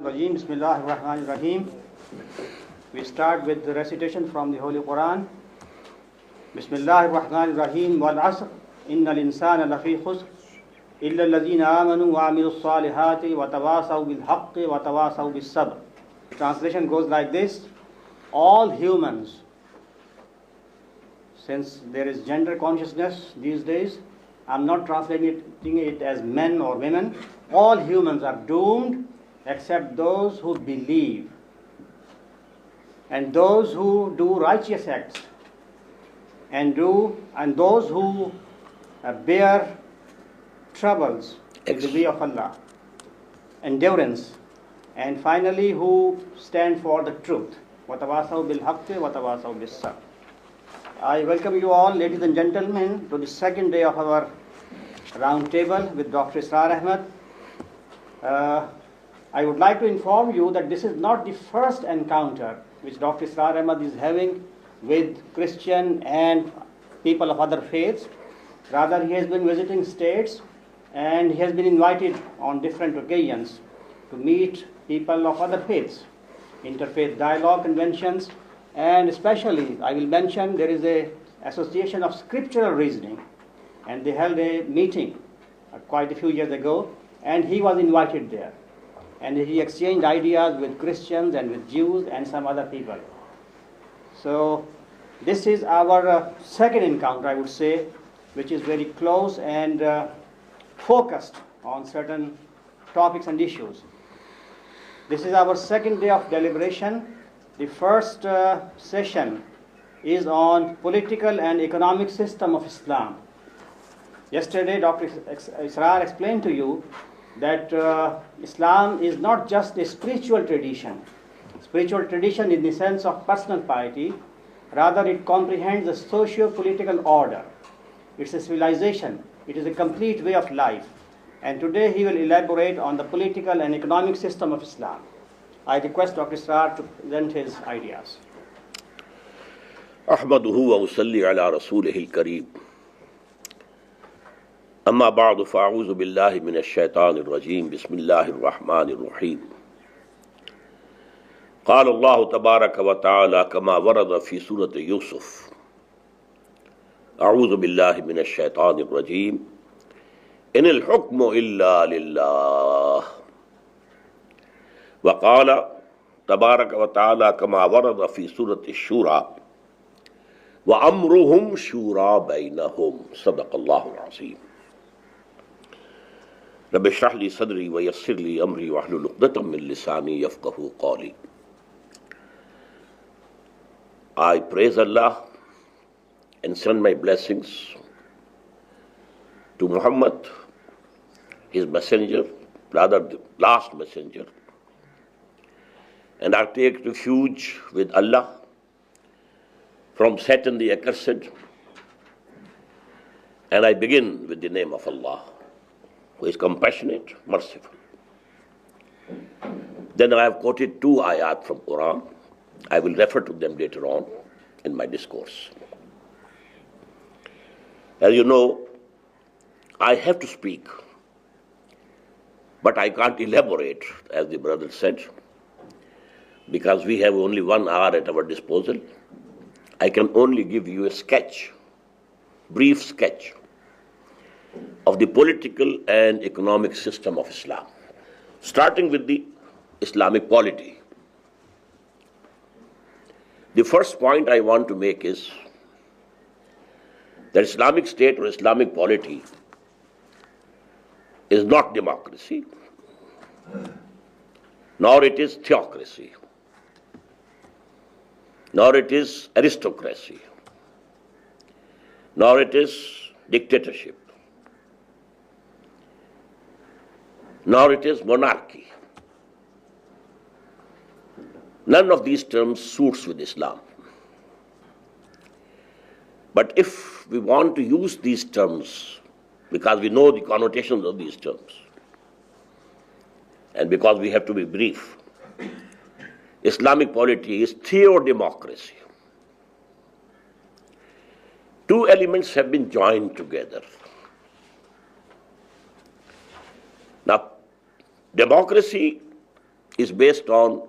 Bismillah ar-Rahman ar-Rahim. We start with the recitation from the Holy Quran. Bismillah ar-Rahman ar-Rahim. Wal asr innal insana lafi khusr illa alladhina amanu wa amilus salihati wa tawasaw bil haqqi wa tawasaw bis sabr. Translation goes like this: all humans, since there is gender consciousness these days, I'm not translating it as men or women. All humans are doomed except those who believe and those who do righteous acts and those who bear troubles in the way of Allah, endurance, and finally who stand for the truth. وَتَوَاصَوْا بِالْحَقِّ وَتَوَاصَوْا بِالصَّبْرِ. I welcome you all, ladies and gentlemen, to the second day of our round table with Dr. Israr Ahmed. I would like to inform you that this is not the first encounter which Dr. Israr Ahmed is having with Christian and people of other faiths. Rather, he has been visiting states and he has been invited on different occasions to meet people of other faiths, interfaith dialogue conventions, and especially I will mention there is a association of scriptural reasoning, and they held a meeting quite a few years ago, and he was invited there. And he exchanged ideas with Christians and with Jews and some other people. So this is our second encounter, I would say, which is very close and focused on certain topics and issues. This is our second day of deliberation. The first session is on political and economic system of Islam. Yesterday, Dr. Israr explained to you that Islam is not just a spiritual tradition in the sense of personal piety. Rather, it comprehends a socio-political order. It's a civilization. It is a complete way of life. And today he will elaborate on the political and economic system of Islam. I request Dr. Israr to present his ideas. أحمده وأصلي على رسوله الكريم أما بعد فأعوذ بالله من الشيطان الرجيم بسم الله الرحمن الرحيم قال الله تبارك وتعالى كما ورد في سورة يوسف أعوذ بالله من الشيطان الرجيم إن الحكم إلا لله وقال تبارك وتعالى كما ورد في سورة الشورى وأمرهم شورى بينهم صدق الله العظيم رب اشرح لي صدري ويسر لي أمري واحلل عقدة من لساني يفقهوا قولي. I praise Allah and send my blessings to Muhammad, his messenger, rather the last messenger, and I take refuge with Allah from Satan the accursed, and I begin with the name of Allah, who is compassionate, merciful. Then I have quoted two ayat from Quran. I will refer to them later on in my discourse. As you know, I have to speak, but I can't elaborate, as the brother said, because we have only 1 hour at our disposal. I can only give you a sketch, brief sketch, of the political and economic system of Islam, starting with the Islamic polity. The first point I want to make is that Islamic state or Islamic polity is not democracy, nor it is theocracy, nor it is aristocracy, nor it is dictatorship, nor it is monarchy. None of these terms suits with Islam. But if we want to use these terms, because we know the connotations of these terms, and because we have to be brief, Islamic polity is theo-democracy. Two elements have been joined together. Now, democracy is based on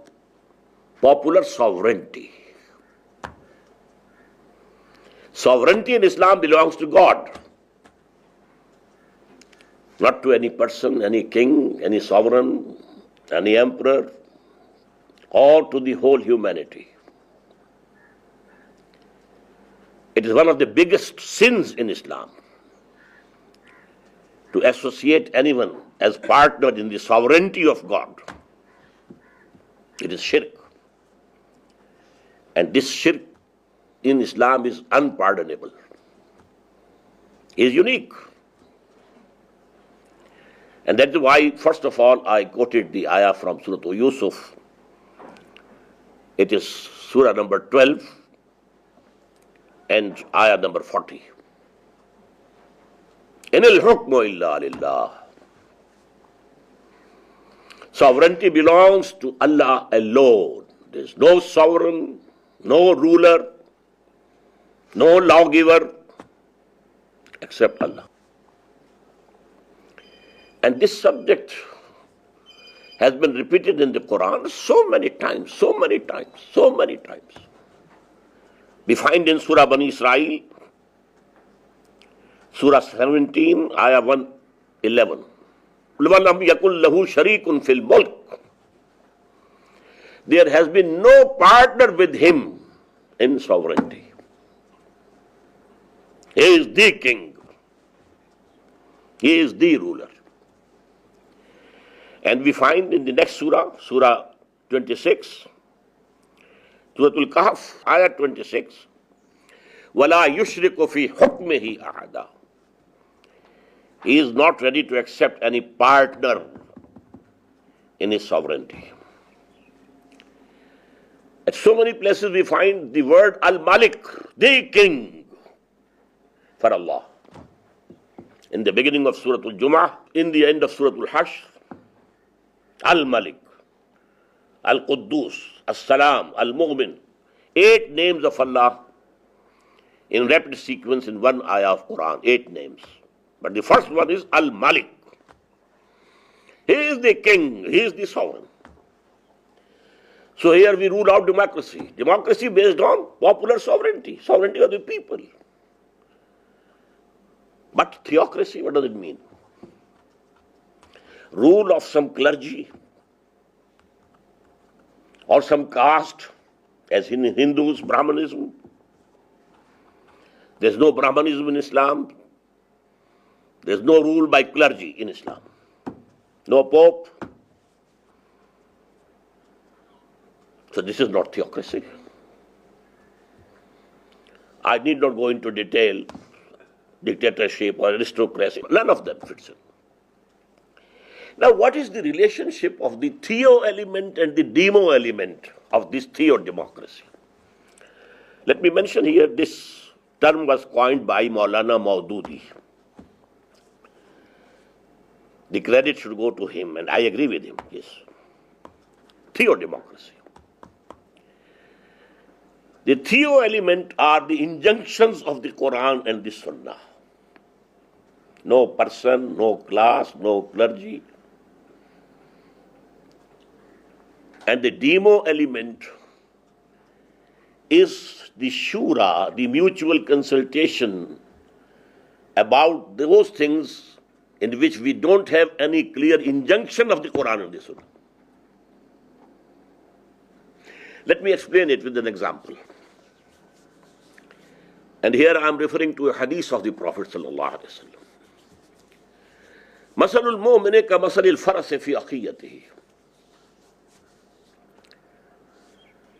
popular sovereignty. Sovereignty in Islam belongs to God, not to any person, any king, any sovereign, any emperor, or to the whole humanity. It is one of the biggest sins in Islam to associate anyone as partner in the sovereignty of God. It is shirk. And this shirk in Islam is unpardonable. It is unique. And that's why, first of all, I quoted the ayah from Surah Yusuf. It is Surah number 12 and ayah number 40. In al-hukmu illa lillah. Sovereignty belongs to Allah alone. There is no sovereign, no ruler, no lawgiver except Allah. And this subject has been repeated in the Quran so many times. We find in Surah Bani Israel, Surah 17, Ayah 111. وَلَمْ يَكُنْ لَهُ شَرِيكٌ فِي الْمُلْكِ. There has been no partner with him in sovereignty. He is the king. He is the ruler. And we find in the next surah, Surah 26, Surah Al-Kahf, Ayah 26, وَلَا يُشْرِكُ فِي حُكْمِهِ أَحَدًا. He is not ready to accept any partner in his sovereignty. At so many places we find the word Al-Malik, the king, for Allah. In the beginning of Surah Al-Jumu'ah, in the end of Surah Al-Hashr, Al-Malik, Al-Quddus, As-Salam, Al-Mu'min. 8 names of Allah in rapid sequence in one ayah of Quran. 8 names. But the first one is Al-Malik. He is the king. He is the sovereign. So here we rule out democracy. Democracy based on popular sovereignty. Sovereignty of the people. But theocracy, what does it mean? Rule of some clergy or some caste, as in Hindus, Brahmanism. There's no Brahmanism in Islam. There's no rule by clergy in Islam. No pope. So this is not theocracy. I need not go into detail, dictatorship or aristocracy. None of them fits in. Now, what is the relationship of the theo element and the demo element of this theo democracy? Let me mention here, this term was coined by Maulana Maududi. The credit should go to him, and I agree with him, yes. Theo democracy. The theo element are the injunctions of the Quran and the Sunnah. No person, no class, no clergy. And the demo element is the shura, the mutual consultation about those things in which we don't have any clear injunction of the Quran and the Sunnah. Let me explain it with an example. And here I am referring to a hadith of the Prophet sallallahu alaihi wasallam. Masalul mu'mini ka masalil farasi fi aqiyatihi.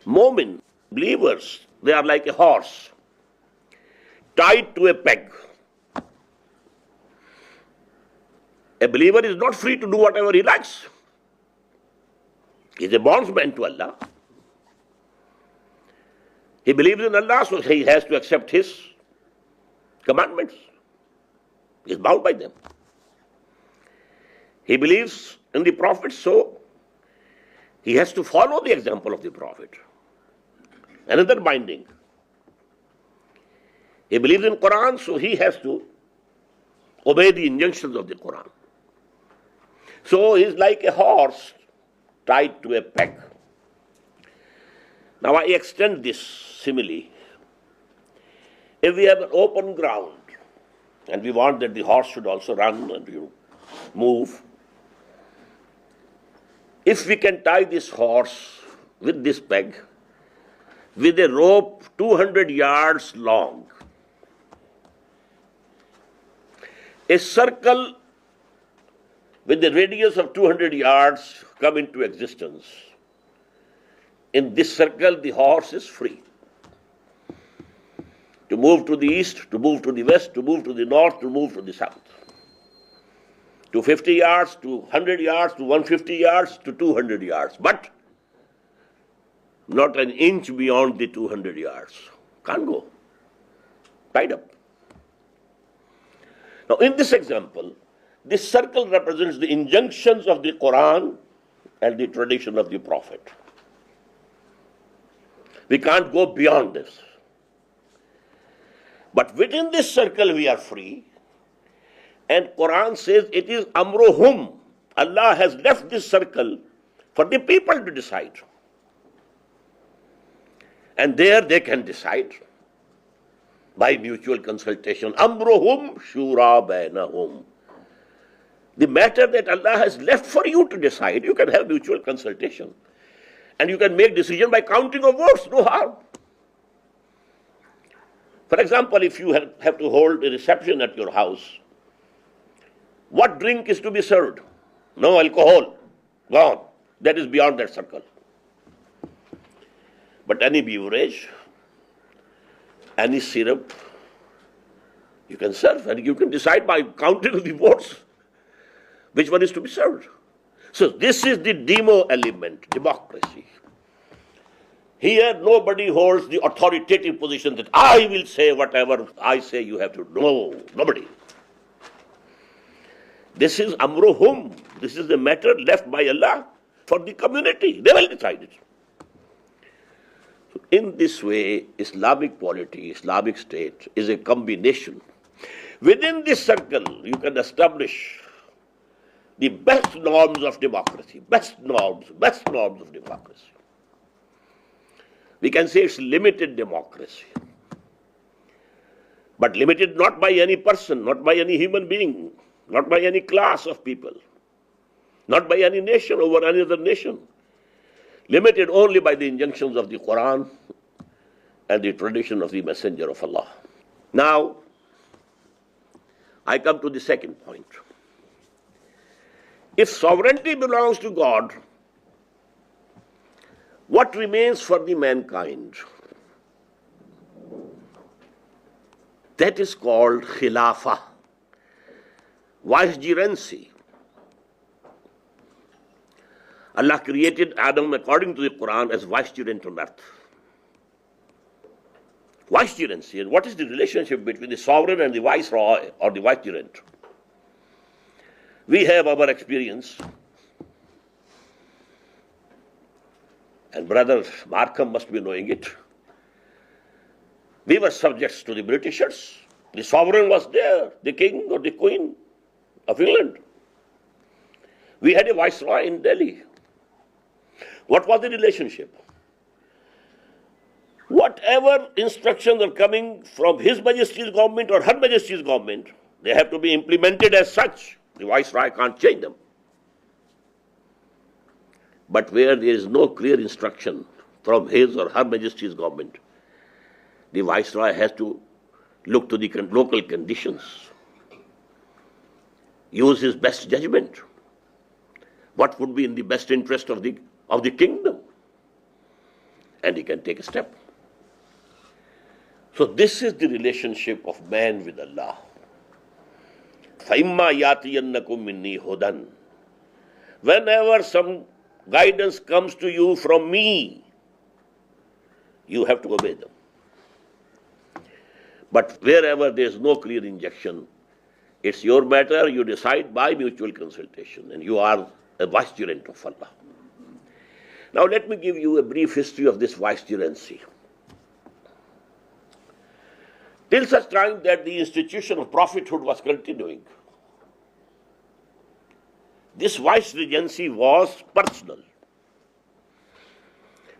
Mu'min, believers, they are like a horse tied to a peg. A believer is not free to do whatever he likes. He is a bondsman to Allah. He believes in Allah, so he has to accept His commandments. He is bound by them. He believes in the Prophet, so he has to follow the example of the Prophet. Another binding. He believes in Quran, so he has to obey the injunctions of the Quran. So he is like a horse tied to a peg. Now I extend this simile. If we have an open ground and we want that the horse should also run and move, if we can tie this horse with this peg with a rope 200 yards long, a circle with a radius of 200 yards come into existence. In this circle, the horse is free to move to the east, to move to the west, to move to the north, to move to the south. To 50 yards, to 100 yards, to 150 yards, to 200 yards. But not an inch beyond the 200 yards. Can't go. Tied up. Now, in this example, this circle represents the injunctions of the Quran and the tradition of the Prophet. We can't go beyond this. But within this circle we are free. And Quran says it is amruhum. Allah has left this circle for the people to decide. And there they can decide by mutual consultation. Amruhum shura bainahum. The matter that Allah has left for you to decide, you can have mutual consultation. And you can make decision by counting of votes, no harm. For example, if you have to hold a reception at your house, what drink is to be served? No alcohol. Gone. That is beyond that circle. But any beverage, any syrup, you can serve and you can decide by counting the votes which one is to be served. So this is the demo element, democracy. Here nobody holds the authoritative position that I will say whatever I say you have to do. No, nobody. This is amruhum. This is the matter left by Allah for the community. They will decide it. So in this way, Islamic polity, Islamic state is a combination. Within this circle, you can establish the best norms of democracy, best norms of democracy. We can say it's limited democracy. But limited not by any person, not by any human being, not by any class of people, not by any nation over any other nation. Limited only by the injunctions of the Quran and the tradition of the Messenger of Allah. Now, I come to the second point. If sovereignty belongs to God, what remains for the mankind? That is called khilafah, vicegerency. Allah created Adam according to the Quran as vicegerent on earth. Vicegerency, and what is the relationship between the sovereign and the viceroy or the vicegerent? We have our experience, and Brother Markham must be knowing it. We were subjects to the Britishers. The sovereign was there, the king or the queen of England. We had a viceroy in Delhi. What was the relationship? Whatever instructions are coming from His Majesty's government or Her Majesty's government, they have to be implemented as such. The viceroy can't change them. But where there is no clear instruction from His or Her Majesty's government, the viceroy has to look to the local conditions, use his best judgment. What would be in the best interest of the kingdom? And he can take a step. So this is the relationship of man with Allah. فَإِمَّا يَأْتِيَنَّكُم مِّنِّي هُدًى. Whenever some guidance comes to you from me, you have to obey them. But wherever there is no clear injunction, it's your matter, you decide by mutual consultation, and you are a vicegerent of Allah. Now let me give you a brief history of this vicegerency. Till such time that the institution of prophethood was continuing, this vicegerency was personal.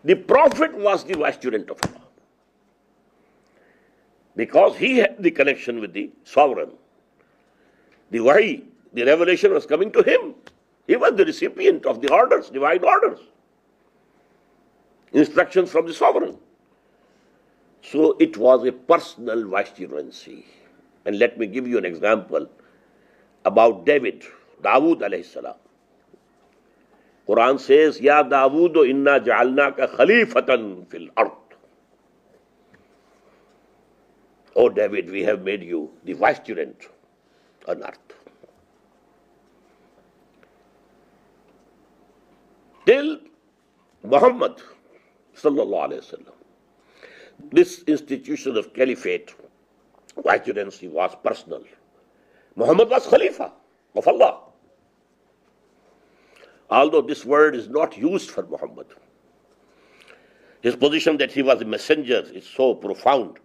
The Prophet was the vicegerent of Allah because he had the connection with the sovereign. The wahi, the revelation was coming to him. He was the recipient of the orders, divine orders, instructions from the sovereign. So it was a personal vicegerency. And let me give you an example about Dawood alayhi salam. Quran says, Ya Dawood, inna ja'alnaka khalifatan fil ard. Oh David, we have made you the vicegerent on earth. Till Muhammad sallallahu alayhi wasallam, this institution of caliphate, vicegerency, was personal. Muhammad was Khalifa of Allah. Although this word is not used for Muhammad, his position that he was a messenger is so profound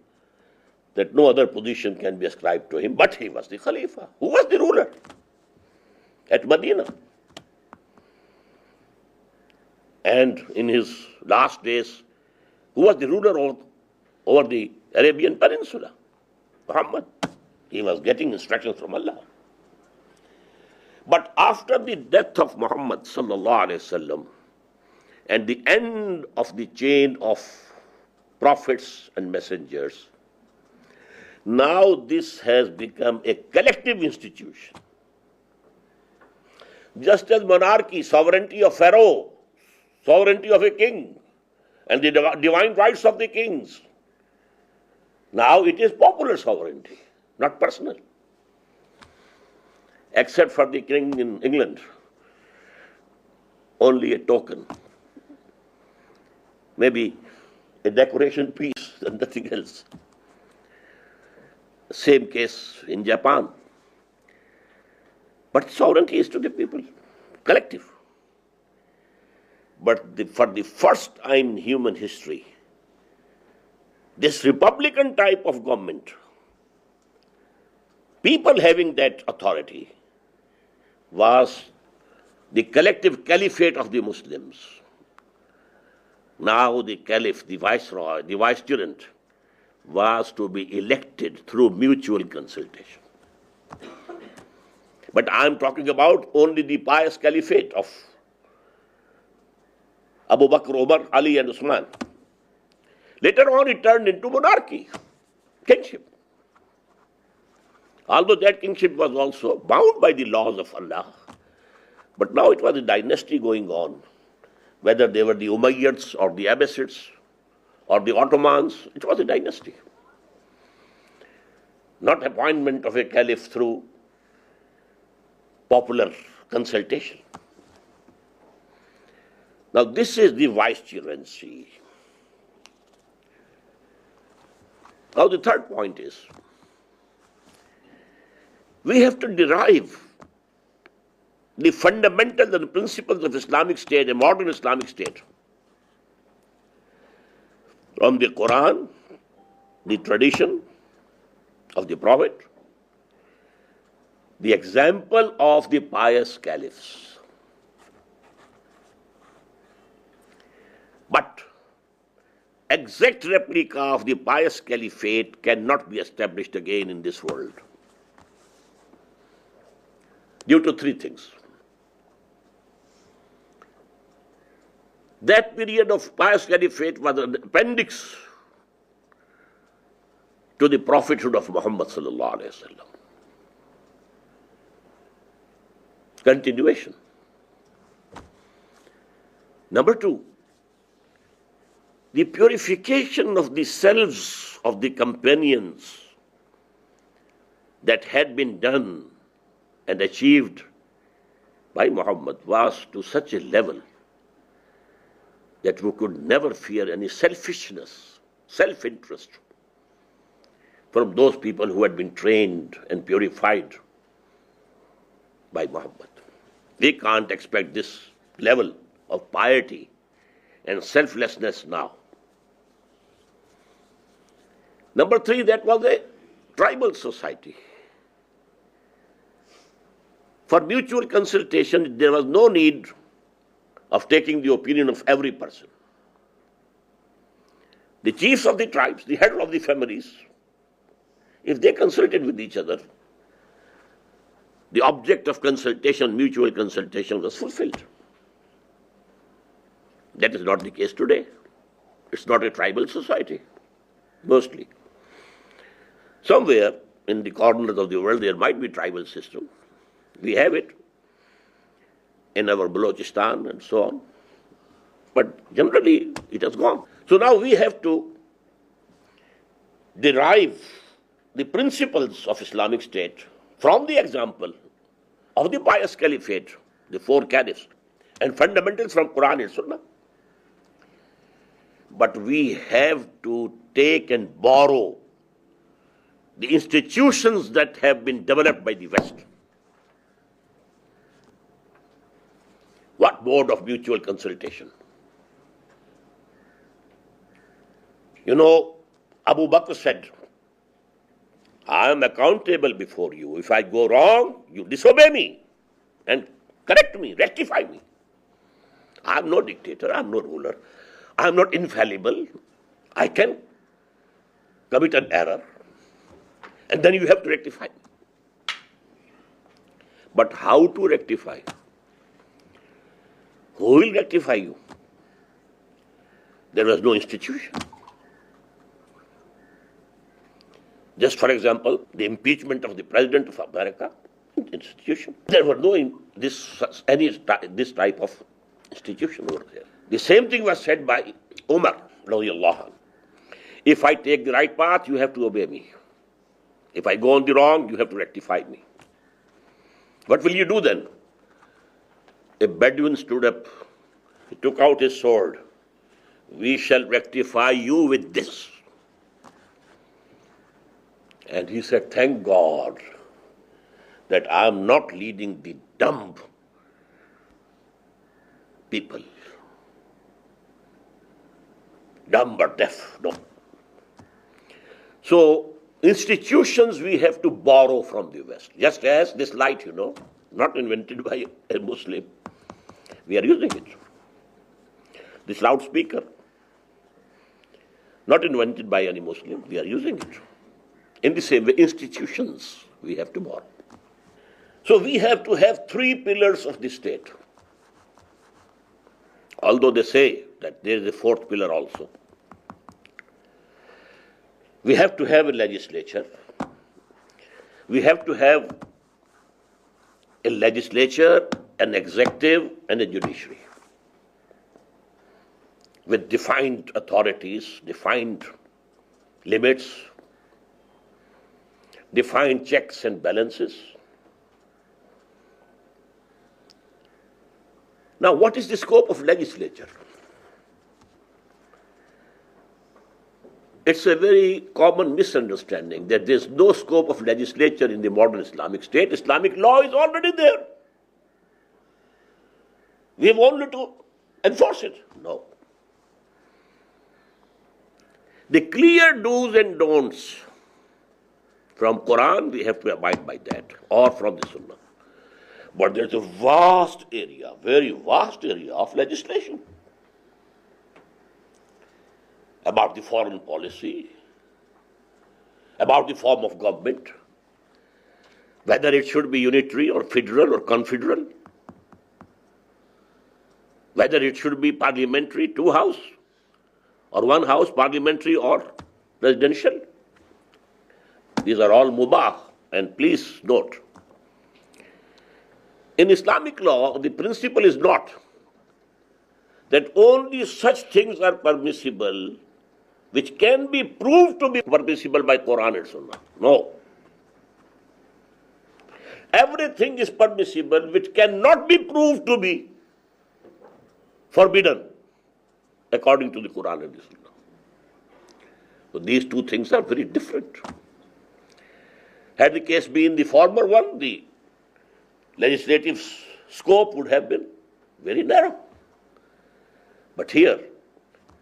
that no other position can be ascribed to him, but he was the Khalifa. Who was the ruler at Medina? And in his last days, who was the ruler over the Arabian Peninsula? Muhammad. He was getting instructions from Allah. But after the death of Muhammad sallallahu alaihi wasallam and the end of the chain of prophets and messengers, now this has become a collective institution. Just as monarchy, sovereignty of Pharaoh, sovereignty of a king, and the divine rights of the kings, now it is popular sovereignty, not personal. Except for the king in England, only a token, maybe a decoration piece and nothing else. Same case in Japan. But sovereignty is to the people, collective. But for the first time in human history, this republican type of government, people having that authority, was the collective caliphate of the Muslims. Now the caliph, the viceroy, the vicegerent, was to be elected through mutual consultation. But I am talking about only the pious caliphate of Abu Bakr, Umar, Ali and Usman. Later on it turned into monarchy, kingship. Although that kingship was also bound by the laws of Allah. But now it was a dynasty going on. Whether they were the Umayyads or the Abbasids or the Ottomans, it was a dynasty. Not appointment of a caliph through popular consultation. Now this is the vicegerency. Now the third point is, we have to derive the fundamentals and the principles of Islamic State, a modern Islamic State, from the Quran, the tradition of the Prophet, the example of the pious caliphs. But exact replica of the pious caliphate cannot be established again in this world, due to three things. That period of pious caliphate was an appendix to the prophethood of Muhammad sallallahu alaihi wasallam. Continuation. Number two, the purification of the selves of the companions that had been done and achieved by Muhammad was to such a level that we could never fear any selfishness, self-interest from those people who had been trained and purified by Muhammad. We can't expect this level of piety and selflessness now. Number three, that was a tribal society. For mutual consultation, there was no need of taking the opinion of every person. the chiefs of the tribes, the head of the families, if they consulted with each other, the object of consultation, mutual consultation, was fulfilled. That is not the case today. It's not a tribal society, mostly. Somewhere in the corners of the world there might be tribal system. We have it in our Balochistan and so on. But generally it has gone. So now we have to derive the principles of Islamic State from the example of the pious caliphate, the four caliphs, and fundamentals from Quran and Sunnah. But we have to take and borrow the institutions that have been developed by the West. What mode of mutual consultation? You know, Abu Bakr said, I am accountable before you. If I go wrong, you disobey me and correct me, rectify me. I am no dictator, I am no ruler, I am not infallible. I can commit an error and then you have to rectify me. But how to rectify? Who will rectify you? There was no institution. Just for example, the impeachment of the President of America, institution. There were no this type of institution over there. The same thing was said by Umar, radiallahu anhu. If I take the right path, you have to obey me. If I go on the wrong, you have to rectify me. What will you do then? A Bedouin stood up, he took out his sword. We shall rectify you with this. And he said, thank God that I am not leading the dumb people. Dumb or deaf, no. So, institutions we have to borrow from the West. Just as this light, not invented by a Muslim. We are using it. This loudspeaker, not invented by any Muslim. We are using it. In the same way, institutions we have to borrow. So we have to have three pillars of the state. Although they say that there is a fourth pillar also. We have to have a legislature. We have to have a legislature, an executive, and a judiciary with defined authorities, defined limits, defined checks and balances. Now, what is the scope of legislature? It's a very common misunderstanding that there's no scope of legislature in the modern Islamic State. Islamic law is already there. We have only to enforce it. No. The clear do's and don'ts from Quran, we have to abide by that, or from the Sunnah. But there's a vast area, very vast area of legislation about the foreign policy, about the form of government, whether it should be unitary or federal or confederal, whether it should be parliamentary, two house, or one house, parliamentary or presidential. These are all mubah, and please note, in Islamic law, the principle is not that only such things are permissible which can be proved to be permissible by Quran and Sunnah. No. Everything is permissible which cannot be proved to be forbidden according to the Quran and the Sunnah. So these two things are very different. Had the case been the former one, the legislative scope would have been very narrow. But here,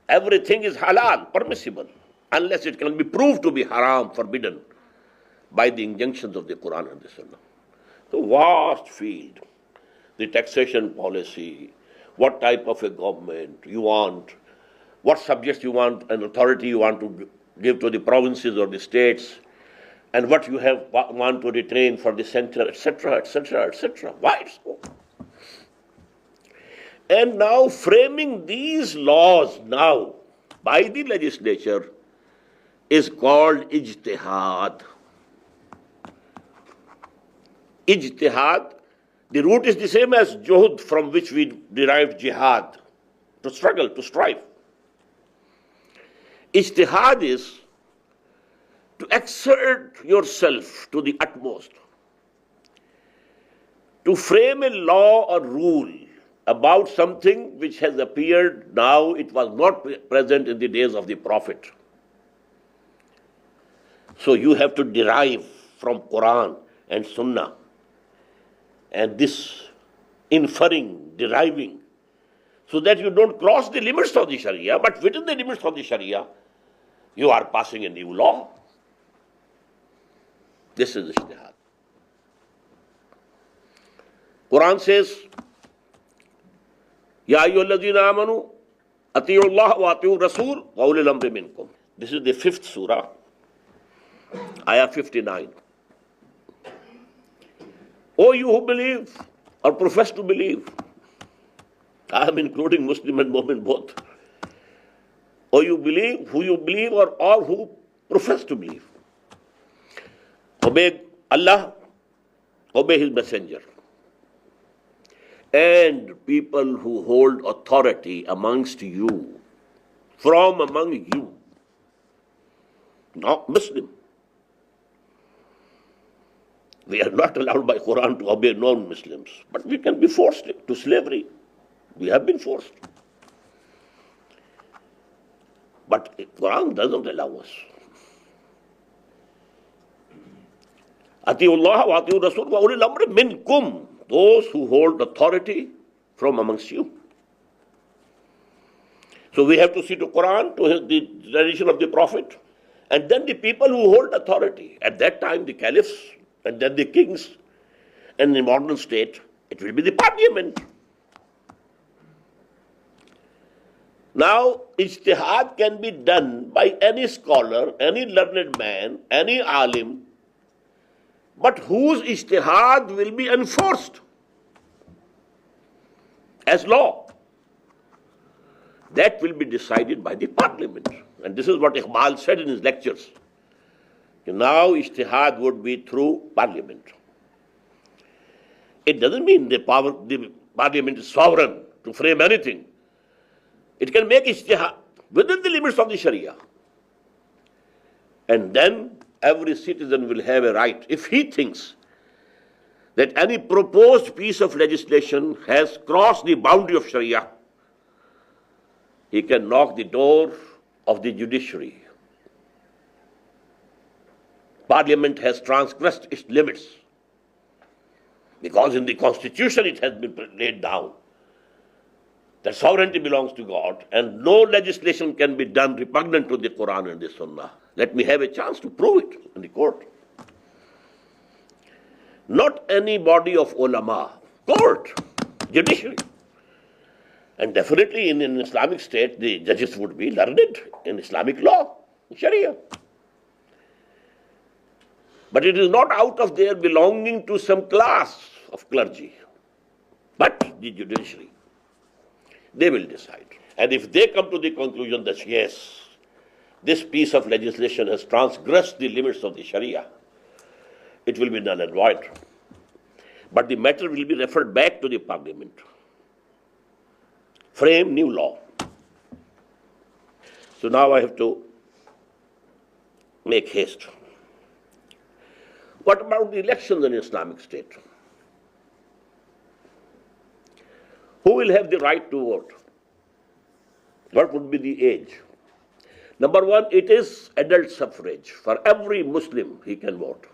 everything is halal, permissible, unless it can be proved to be haram, forbidden, by the injunctions of the Quran and the Sunnah. So vast field, the taxation policy, what type of a government you want, what subjects you want and authority you want to give to the provinces or the states, and what you want to retain for the center, etc., etc., etc. Why so? And now framing these laws now by the legislature is called ijtihad. Ijtihad, the root is the same as juhud, from which we derived jihad, to struggle, to strive. Ijtihad is to exert yourself to the utmost, to frame a law or rule about something which has appeared now, it was not present in the days of the Prophet. So you have to derive from Quran and Sunnah, and this inferring, deriving, so that you don't cross the limits of the Sharia, but within the limits of the Sharia, you are passing a new law. This is ijtihad. Quran says, Ya ayyuhalladhina amanu ati'u Allah wa ati'u Rasul wa ulil amri minkum. This is the 5th surah, ayah 59. O you who believe or profess to believe, I am including Muslim and Mu'min both. O you believe, who you believe, or all who profess to believe. Obey Allah, obey His Messenger. And people who hold authority amongst you, from among you, not Muslim. We are not allowed by Quran to obey non-Muslims, but we can be forced to slavery. We have been forced. But Quran doesn't allow us. Atiullah wa atiur Rasul wa ulil amri minkum, those who hold authority from amongst you. So we have to see to Quran, to the tradition of the Prophet, and then the people who hold authority. At that time, the caliphs, and then the kings, and in the modern state, it will be the parliament. Now, ijtihad can be done by any scholar, any learned man, any alim, but whose ijtihad will be enforced as law. That will be decided by the parliament. And this is what Iqbal said in his lectures. Now ijtihad would be through parliament. It doesn't mean the parliament is sovereign to frame anything. It can make ijtihad within the limits of the Sharia. And then every citizen will have a right, if he thinks that any proposed piece of legislation has crossed the boundary of Sharia, he can knock the door of the judiciary. Parliament has transgressed its limits because in the Constitution it has been laid down that sovereignty belongs to God and no legislation can be done repugnant to the Quran and the Sunnah. Let me have a chance to prove it in the court. Not any body of ulama, court, judiciary. And definitely in an Islamic state, the judges would be learned in Islamic law, Sharia. But it is not out of their belonging to some class of clergy, but the judiciary. They will decide. And if they come to the conclusion that yes, this piece of legislation has transgressed the limits of the Sharia, it will be null and void. But the matter will be referred back to the parliament. Frame new law. So now I have to make haste. What about the elections in Islamic State? Who will have the right to vote? What would be the age? Number one, it is adult suffrage. For every Muslim, he can vote.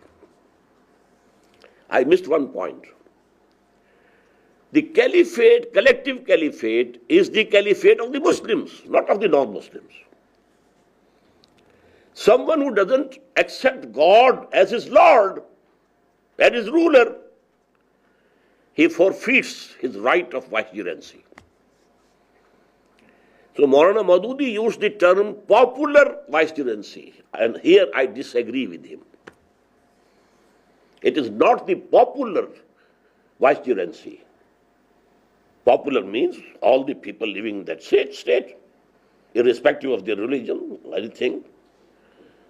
I missed one point. The caliphate, collective caliphate, is the caliphate of the Muslims, not of the non-Muslims. Someone who doesn't accept God as his Lord and his ruler, he forfeits his right of vicegerency. So Maulana Maududi used the term popular vicegerency, and here I disagree with him. It is not the popular vicegerency. Popular means all the people living in that state, irrespective of their religion, anything.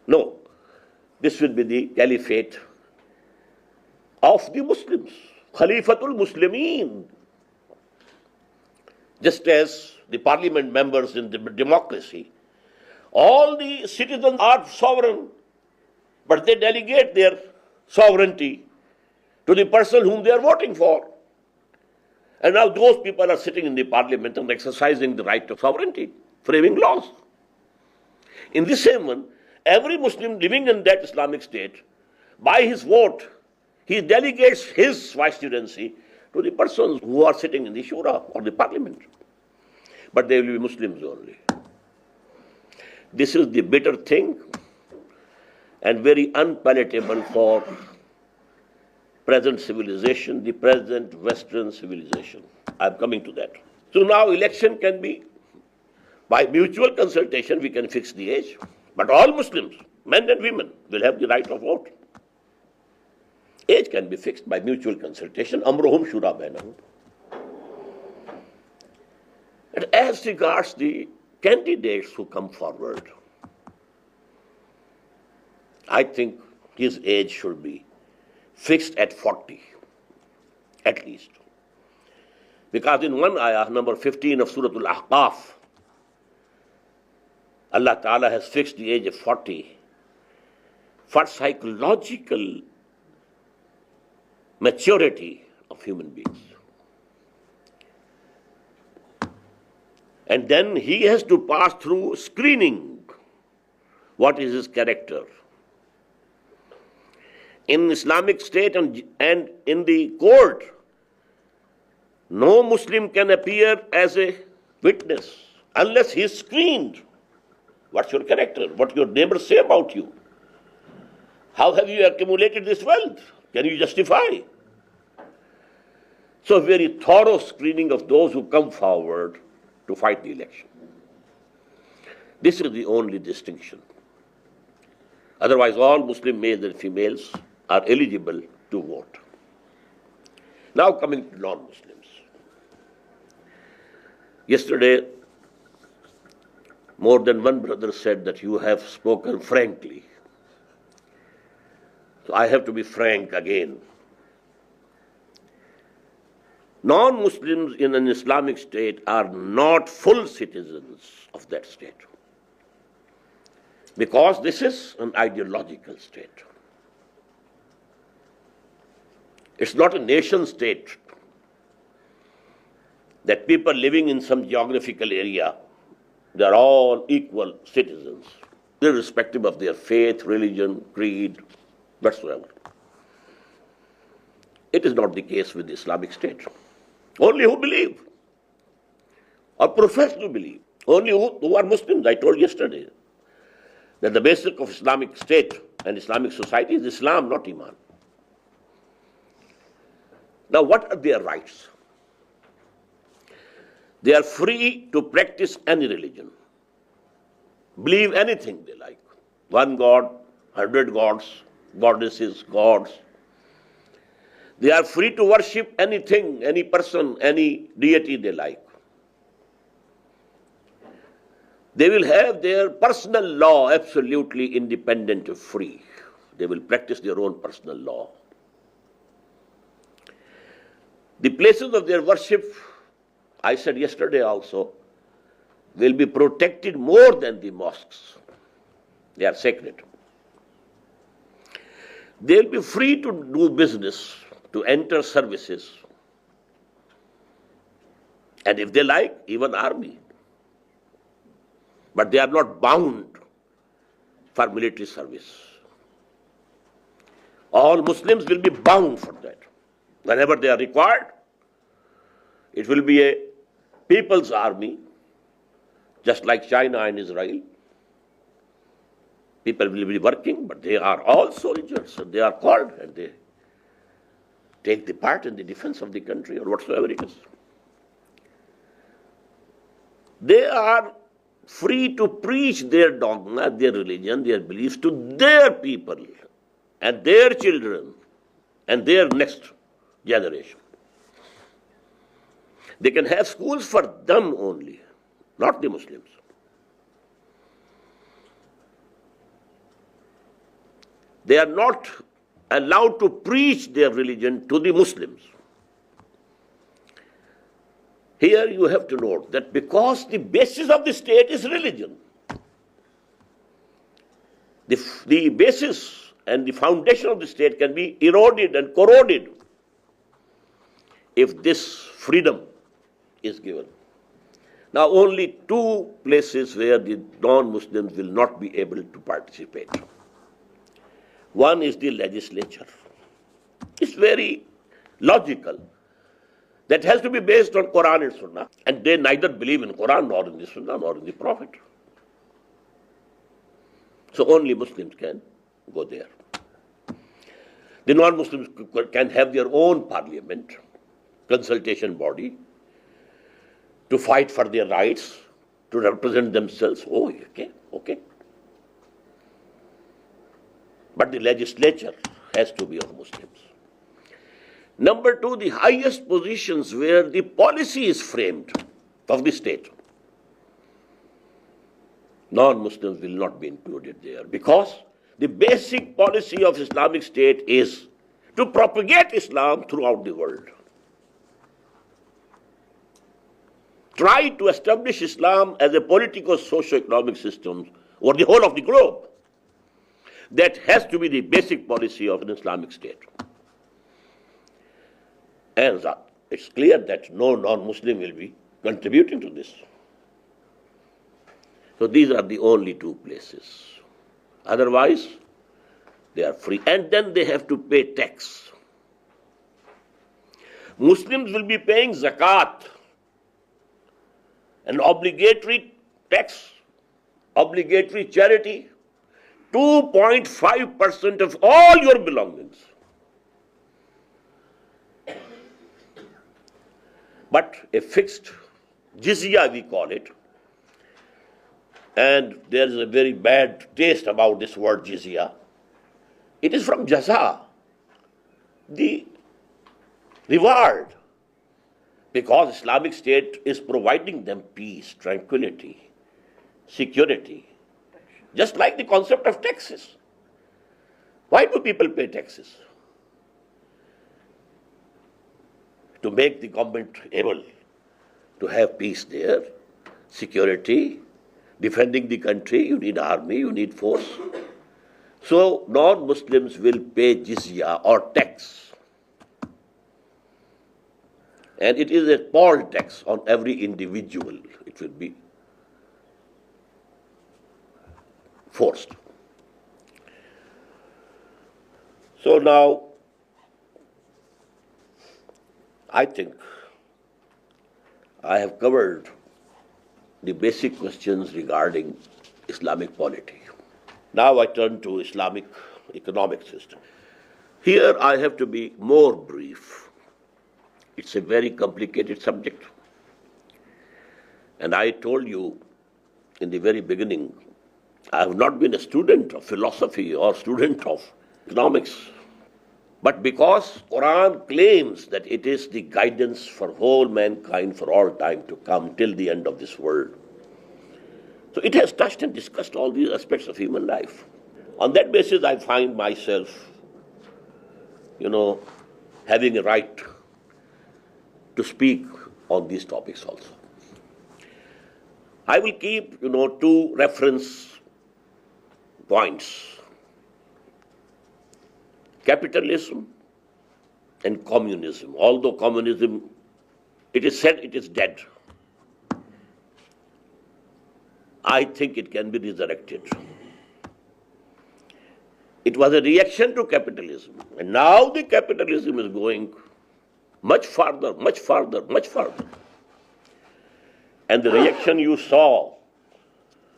No, this will be the caliphate of the Muslims, Khalifatul Muslimin. Just as the parliament members in the democracy, all the citizens are sovereign, but they delegate their sovereignty to the person whom they are voting for. And now those people are sitting in the parliament and exercising the right of sovereignty, framing laws. In the same one, every Muslim living in that Islamic state, by his vote, he delegates his vicegerency to the persons who are sitting in the shura or the parliament. But they will be Muslims only. This is the bitter thing and very unpalatable for present civilization, the present Western civilization. I'm coming to that. So now election can be, by mutual consultation, we can fix the age. But all Muslims, men and women, will have the right of vote. Age can be fixed by mutual consultation. Amruhum shura bainahum. And as regards the candidates who come forward, I think his age should be fixed at 40, at least. Because in one ayah, number 15 of Surah Al-Ahqaf, Allah Ta'ala has fixed the age of 40 for psychological maturity of human beings. And then he has to pass through screening. What is his character? In Islamic State and in the court, no Muslim can appear as a witness unless he is screened. What's your character? What your neighbors say about you? How have you accumulated this wealth? Can you justify? So very thorough screening of those who come forward to fight the election. This is the only distinction. Otherwise, all Muslim males and females are eligible to vote. Now coming to non-Muslims. Yesterday, more than one brother said that you have spoken frankly. So I have to be frank again. Non-Muslims in an Islamic state are not full citizens of that state, because this is an ideological state. It's not a nation state that people living in some geographical area, they're all equal citizens, irrespective of their faith, religion, creed, whatsoever. It is not the case with the Islamic State. Only who believe or profess to believe, only who are Muslims. I told yesterday that the basic of Islamic State and Islamic society is Islam, not Iman. Now, what are their rights? They are free to practice any religion, believe anything they like. One God, 100 gods, goddesses, gods. They are free to worship anything, any person, any deity they like. They will have their personal law absolutely independent and free. They will practice their own personal law. The places of their worship, I said yesterday also, will be protected more than the mosques. They are sacred. They will be free to do business, to enter services, and if they like, even army. But they are not bound for military service. All Muslims will be bound for that. Whenever they are required, it will be a people's army, just like China and Israel. People will be working, but they are all soldiers, and they are called, and they take the part in the defense of the country or whatsoever it is. They are free to preach their dogma, their religion, their beliefs to their people and their children and their next generation. They can have schools for them only, not the Muslims. They are not allowed to preach their religion to the Muslims. Here you have to note that because the basis of the state is religion, the basis and the foundation of the state can be eroded and corroded if this freedom is given. Now, only two places where the non-Muslims will not be able to participate. One is the legislature. It's very logical. That has to be based on Quran and Sunnah. And they neither believe in Quran, nor in the Sunnah, nor in the Prophet. So only Muslims can go there. The non-Muslims can have their own parliament, consultation body, to fight for their rights, to represent themselves. Oh, okay. But the legislature has to be of Muslims. Number two, the highest positions where the policy is framed of the state. Non-Muslims will not be included there because the basic policy of Islamic State is to propagate Islam throughout the world. Try to establish Islam as a political, socio-economic system over the whole of the globe. That has to be the basic policy of an Islamic State. And it's clear that no non-Muslim will be contributing to this. So these are the only two places. Otherwise, they are free. And then they have to pay tax. Muslims will be paying zakat, an obligatory tax, obligatory charity, 2.5% of all your belongings. But a fixed jizya, we call it, and there is a very bad taste about this word jizya. It is from jaza, the reward, because Islamic State is providing them peace, tranquility, security, just like the concept of taxes. Why do people pay taxes? To make the government able to have peace there, security, defending the country, you need army, you need force. So non-Muslims will pay jizya or tax. And it is a poll tax on every individual. It will be forced. So now, I think I have covered the basic questions regarding Islamic polity. Now I turn to Islamic economic system. Here I have to be more brief. It's a very complicated subject. And I told you in the very beginning, I have not been a student of philosophy or student of economics. But because Quran claims that it is the guidance for whole mankind for all time to come till the end of this world. So it has touched and discussed all these aspects of human life. On that basis, I find myself, having a right to speak on these topics also. I will keep, two reference points. Capitalism and communism. Although communism, it is said it is dead, I think it can be resurrected. It was a reaction to capitalism. And now the capitalism is going much farther, much farther, much farther. And the reaction you saw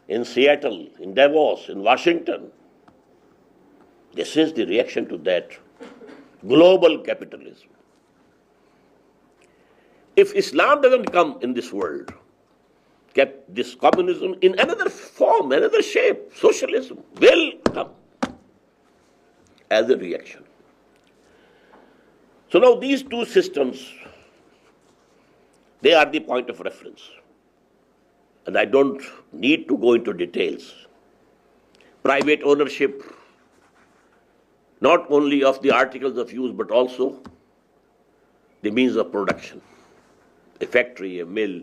in Seattle, in Davos, in Washington, this is the reaction to that global capitalism. If Islam doesn't come in this world, kept this communism in another form, another shape. Socialism will come as a reaction. So now these two systems, they are the point of reference. And I don't need to go into details. Private ownership, not only of the articles of use, but also the means of production. A factory, a mill,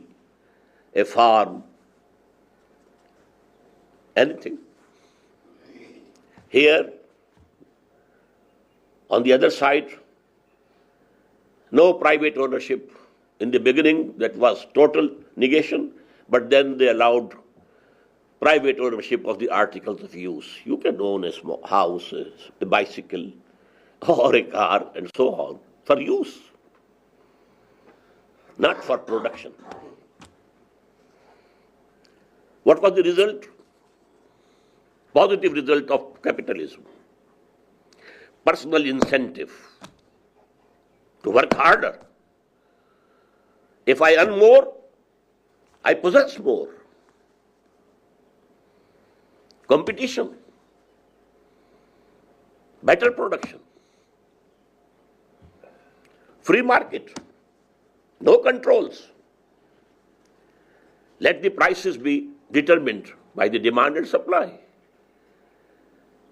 a farm, anything. Here, on the other side, no private ownership. In the beginning, that was total negation, but then they allowed private ownership of the articles of use. You can own a small house, a bicycle, or a car, and so on, for use, not for production. What was the result? Positive result of capitalism. Personal incentive to work harder. If I earn more, I possess more. Competition, better production, free market, no controls. Let the prices be determined by the demand and supply.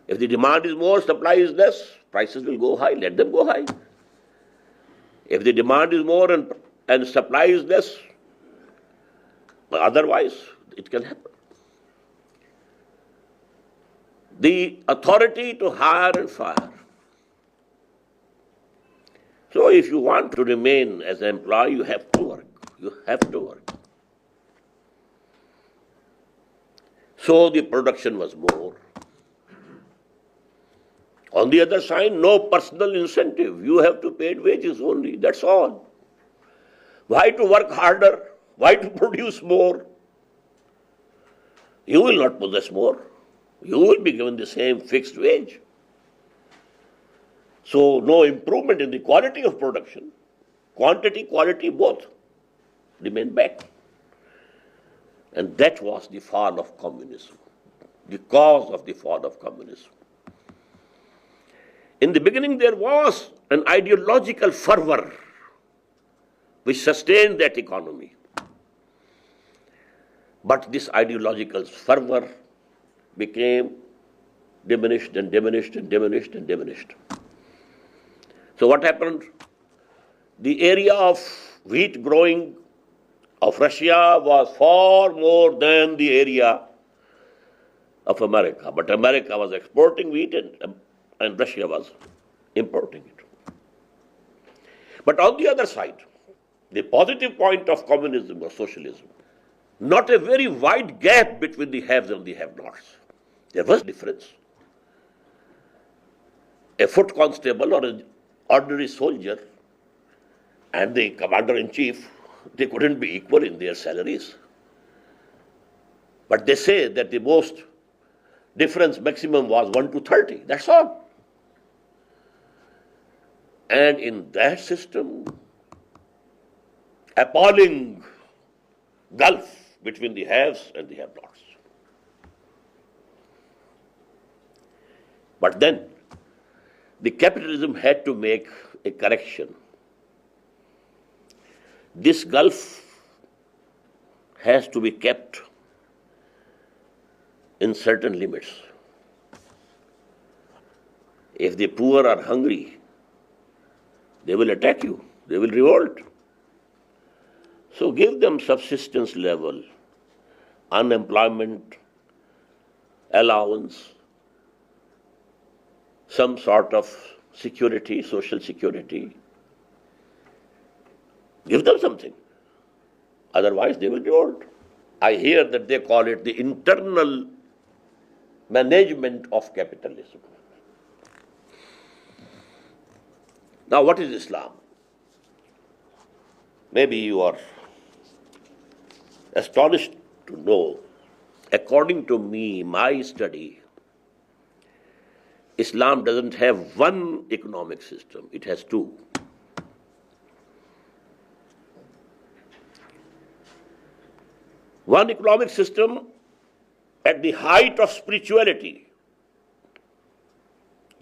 If the demand is more, supply is less, prices will go high, let them go high. If the demand is more and supply is less, otherwise it can happen. The authority to hire and fire. So if you want to remain as an employee, you have to work. You have to work. So the production was more. On the other side, no personal incentive. You have to pay wages only. That's all. Why to work harder? Why to produce more? You will not possess more. You will be given the same fixed wage. So no improvement in the quality of production. Quantity, quality, both remain back. And that was the fall of communism, the cause of the fall of communism. In the beginning, there was an ideological fervor which sustained that economy. But this ideological fervor became diminished and diminished and diminished and diminished. So what happened? The area of wheat growing of Russia was far more than the area of America. But America was exporting wheat and Russia was importing it. But on the other side, the positive point of communism or socialism, not a very wide gap between the haves and the have-nots. There was difference. A foot constable or an ordinary soldier and the commander-in-chief, they couldn't be equal in their salaries. But they say that the most difference maximum was 1 to 30. That's all. And in that system, appalling gulf between the haves and the have-nots. But then, the capitalism had to make a correction. This gulf has to be kept in certain limits. If the poor are hungry, they will attack you, they will revolt. So give them subsistence level, unemployment, allowance, some sort of security, social security. Give them something. Otherwise, they will revolt. I hear that they call it the internal management of capitalism. Now, what is Islam? Maybe you are astonished to know, according to me, my study, Islam doesn't have one economic system, it has two. One economic system at the height of spirituality,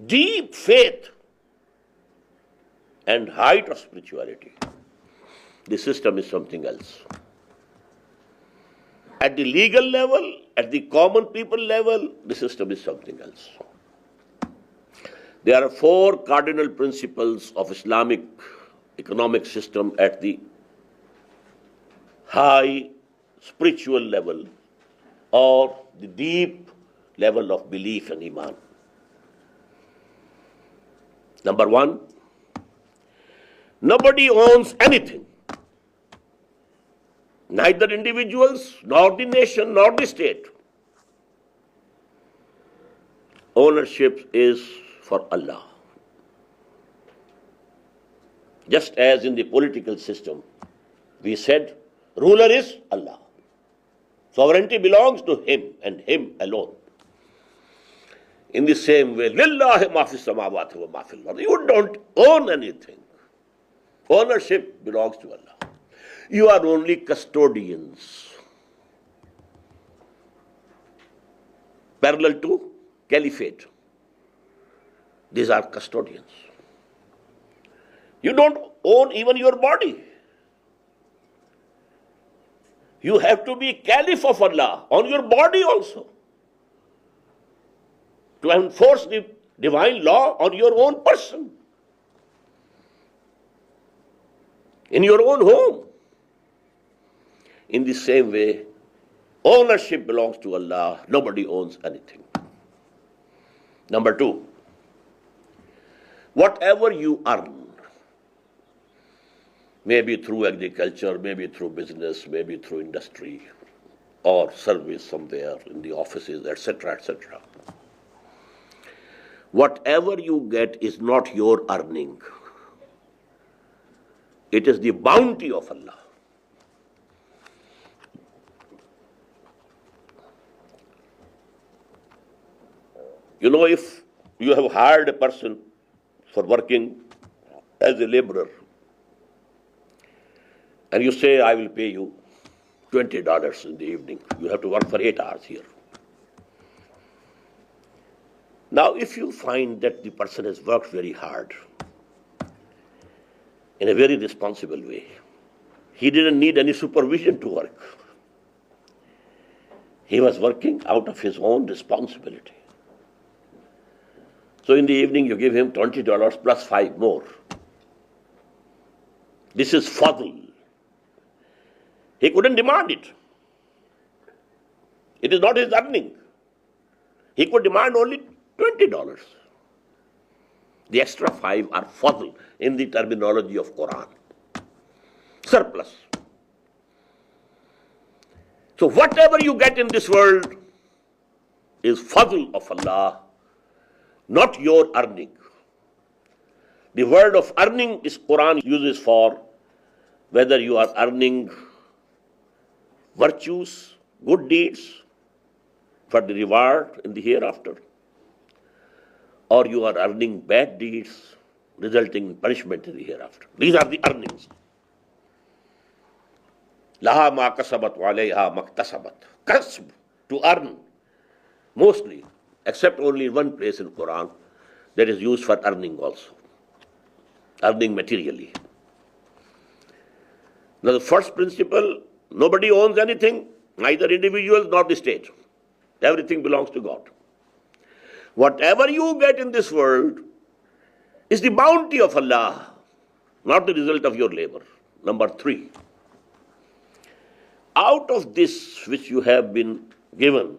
deep faith, and height of spirituality. The system is something else. At the legal level, at the common people level, the system is something else. There are 4 cardinal principles of Islamic economic system at the high spiritual level or the deep level of belief and iman. Number 1, nobody owns anything. Neither individuals, nor the nation, nor the state. Ownership is for Allah. Just as in the political system, we said, ruler is Allah. Sovereignty belongs to Him and Him alone. In the same way, Lillahi ma fis samawati wa ma fil ard. You don't own anything. Ownership belongs to Allah. You are only custodians. Parallel to caliphate. These are custodians. You don't own even your body. You have to be caliph of Allah on your body also, to enforce the divine law on your own person, in your own home. In the same way, ownership belongs to Allah. Nobody owns anything. Number 2, whatever you earn, maybe through agriculture, maybe through business, maybe through industry, or service somewhere in the offices, etc., etc. Whatever you get is not your earning. It is the bounty of Allah. You know, if you have hired a person for working as a laborer, and you say, I will pay you $20 in the evening. You have to work for 8 hours here. Now, if you find that the person has worked very hard, in a very responsible way, he didn't need any supervision to work. He was working out of his own responsibility. So in the evening, you give him $20 plus 5 more. This is fadl. He couldn't demand it. It is not his earning. He could demand only $20. The extra 5 are fadl in the terminology of Quran. Surplus. So whatever you get in this world is fadl of Allah, not your earning. The word of earning is Quran uses for whether you are earning virtues, good deeds for the reward in the hereafter, or you are earning bad deeds resulting in punishment in the hereafter. These are the earnings. Laha ma kasabat wa alayha maktasabat. Kasb, to earn, mostly, except only in one place in Quran that is used for earning also. Earning materially. Now the first principle, nobody owns anything, neither individuals nor the state. Everything belongs to God. Whatever you get in this world is the bounty of Allah, not the result of your labor. Number 3, out of this which you have been given,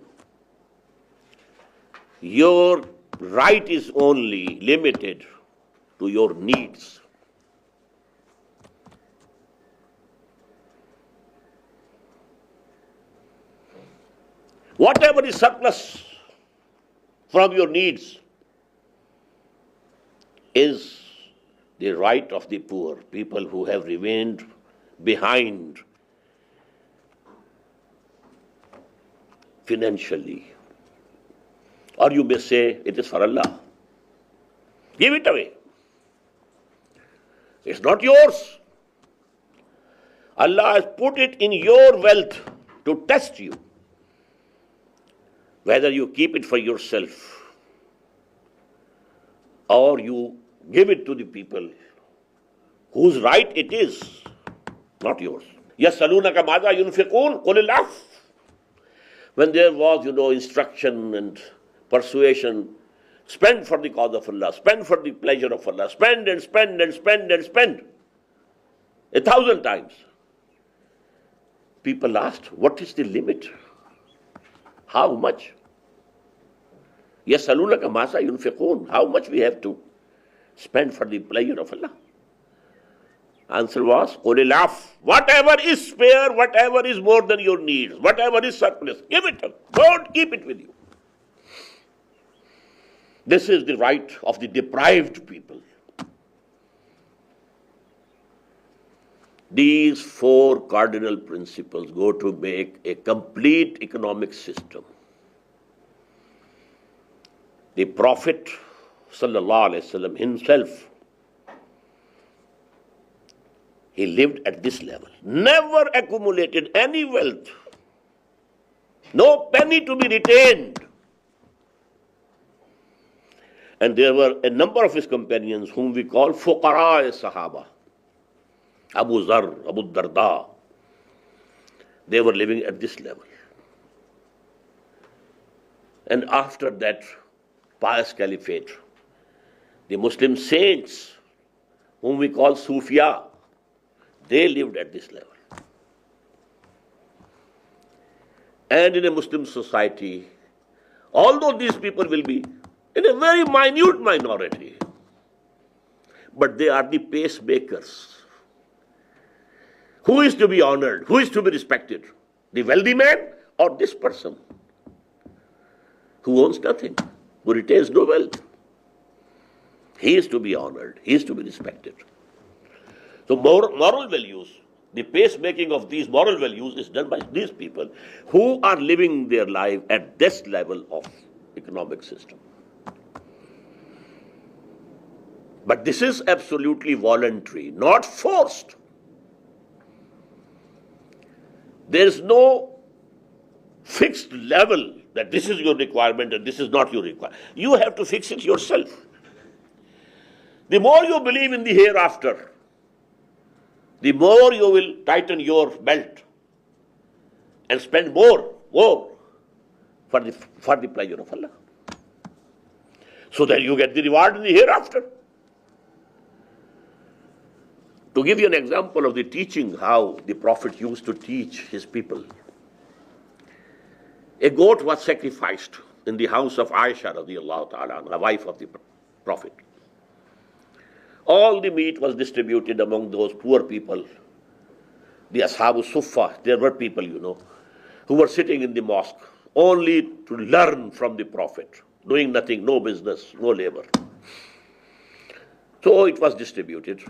your right is only limited to your needs. Whatever is surplus from your needs is the right of the poor, people who have remained behind financially. Or you may say, it is for Allah. Give it away. It's not yours. Allah has put it in your wealth to test you, whether you keep it for yourself or you give it to the people whose right it is, not yours. يَسْأَلُونَكَ مَاذَا يُنْفِقُونَ قُلِ الْعَفْوَ. When there was, instruction and persuasion, spend for the cause of Allah, spend for the pleasure of Allah, spend and spend and spend and spend 1,000 times. People asked, what is the limit? How much? يَسْأَلُونَكَ مَاذَا يُنْفِقُونَ. How much we have to spend for the pleasure of Allah? Answer was, قُلِ الْعَفْوَ. Whatever is spare, whatever is more than your needs, whatever is surplus, give it up. Don't keep it with you. This is the right of the deprived people. These 4 cardinal principles go to make a complete economic system. The Prophet ﷺ himself, he lived at this level. Never accumulated any wealth. No penny to be retained. And there were a number of his companions whom we call Fuqara Sahaba. Abu Zar, Abu Darda. They were living at this level. And after that pious caliphate, the Muslim saints, whom we call Sufiya, they lived at this level. And in a Muslim society, although these people will be in a very minute minority, but they are the pacemakers. Who is to be honored? Who is to be respected? The wealthy man or this person who owns nothing, who retains no wealth? He is to be honored. He is to be respected. So moral values, the pacemaking of these moral values is done by these people who are living their life at this level of economic system. But this is absolutely voluntary, not forced. There is no fixed level that this is your requirement and this is not your requirement. You have to fix it yourself. The more you believe in the hereafter, the more you will tighten your belt and spend more for the pleasure of Allah, so that you get the reward in the hereafter. To give you an example of the teaching, how the Prophet used to teach his people, a goat was sacrificed in the house of Aisha radiallahu ta'ala, the wife of the Prophet. All the meat was distributed among those poor people, the Ashabu Suffa. There were people, who were sitting in the mosque only to learn from the Prophet, doing nothing, no business, no labor. So it was distributed.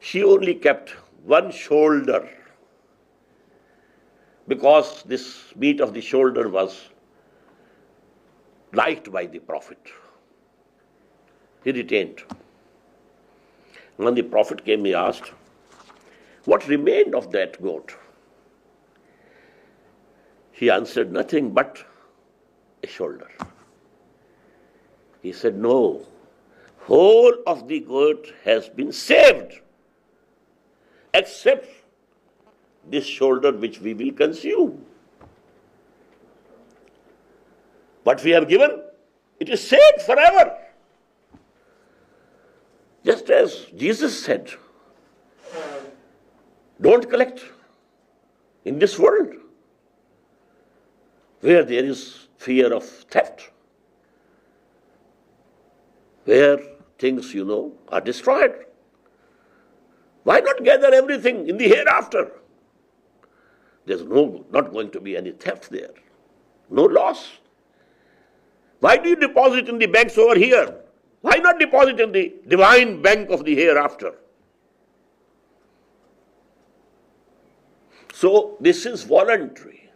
She only kept one shoulder, because this meat of the shoulder was liked by the Prophet. He retained. When the Prophet came, he asked, what remained of that goat? He answered, nothing but a shoulder. He said, no, whole of the goat has been saved, except this shoulder which we will consume. What we have given, it is saved forever. Just as Jesus said, don't collect in this world where there is fear of theft, where things, are destroyed. Why not gather everything in the hereafter? There's not going to be any theft there, no loss. Why do you deposit in the banks over here? Why not deposit in the divine bank of the hereafter? So this is voluntary.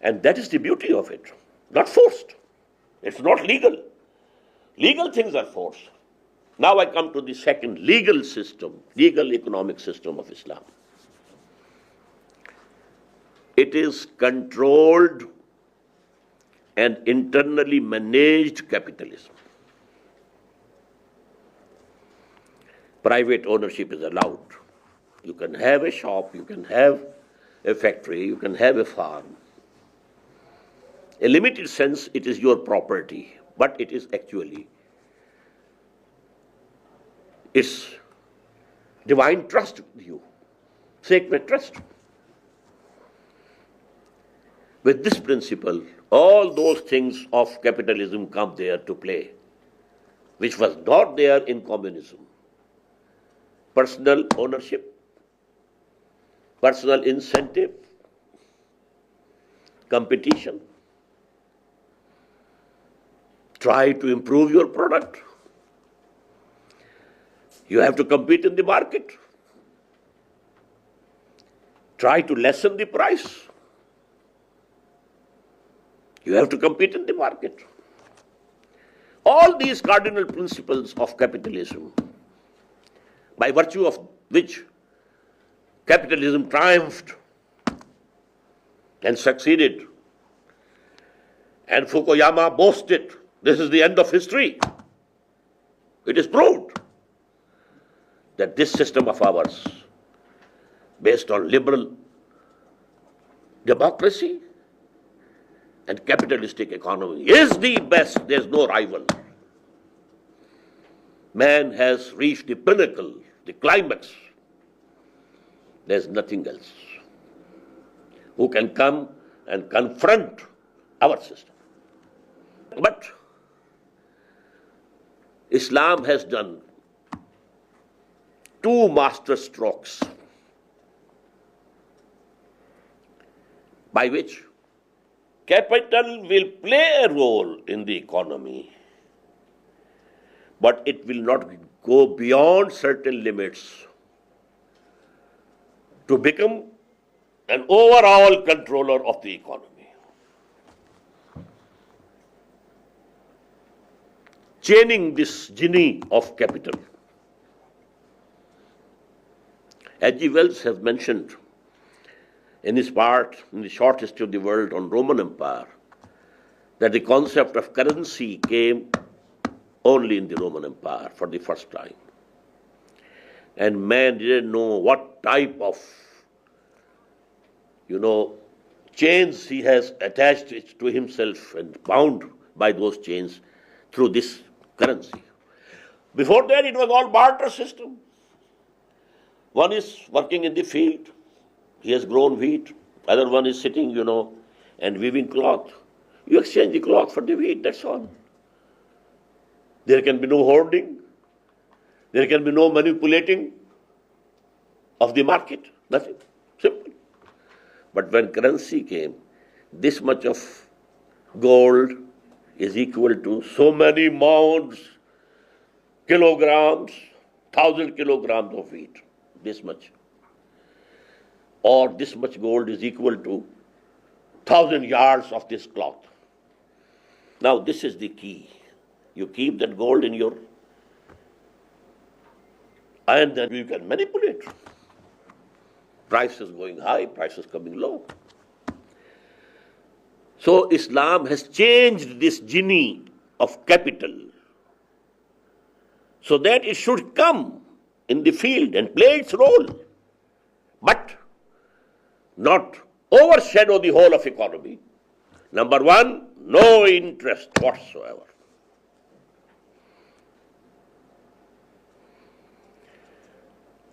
And that is the beauty of it. Not forced. It's not legal. Legal things are forced. Now I come to the second legal system, legal economic system of Islam. It is controlled and internally managed capitalism. Private ownership is allowed. You can have a shop, you can have a factory, you can have a farm. In a limited sense, it is your property, but it is actually its divine trust with you, sacred trust. With this principle, all those things of capitalism come there to play, which was not there in communism. Personal ownership, personal incentive, competition. Try to improve your product. You have to compete in the market. Try to lessen the price. You have to compete in the market. All these cardinal principles of capitalism, by virtue of which capitalism triumphed and succeeded, and Fukuyama boasted, this is the end of history. It is proved that this system of ours, based on liberal democracy and capitalistic economy, is the best. There's no rival. Man has reached the pinnacle, the climax. There's nothing else who can come and confront our system. But Islam has done two master strokes by which capital will play a role in the economy, but it will not go beyond certain limits to become an overall controller of the economy. Chaining this genie of capital. H.G. Wells has mentioned in his part, in the short history of the world on Roman Empire, that the concept of currency came only in the Roman Empire for the first time. And man didn't know what type of, chains he has attached it to himself and bound by those chains through this currency. Before that, it was all barter system. One is working in the field, he has grown wheat. Other one is sitting, and weaving cloth. You exchange the cloth for the wheat, that's all. There can be no hoarding. There can be no manipulating of the market. Nothing. Simple. But when currency came, this much of gold is equal to so many mounds, kilograms, 1,000 kilograms of wheat. This much. Or this much gold is equal to 1,000 yards of this cloth. Now this is the key. You keep that gold in your, and then you can manipulate. Prices going high, prices coming low. So Islam has changed this genie of capital so that it should come in the field and play its role, but not overshadow the whole of economy. Number one, no interest whatsoever.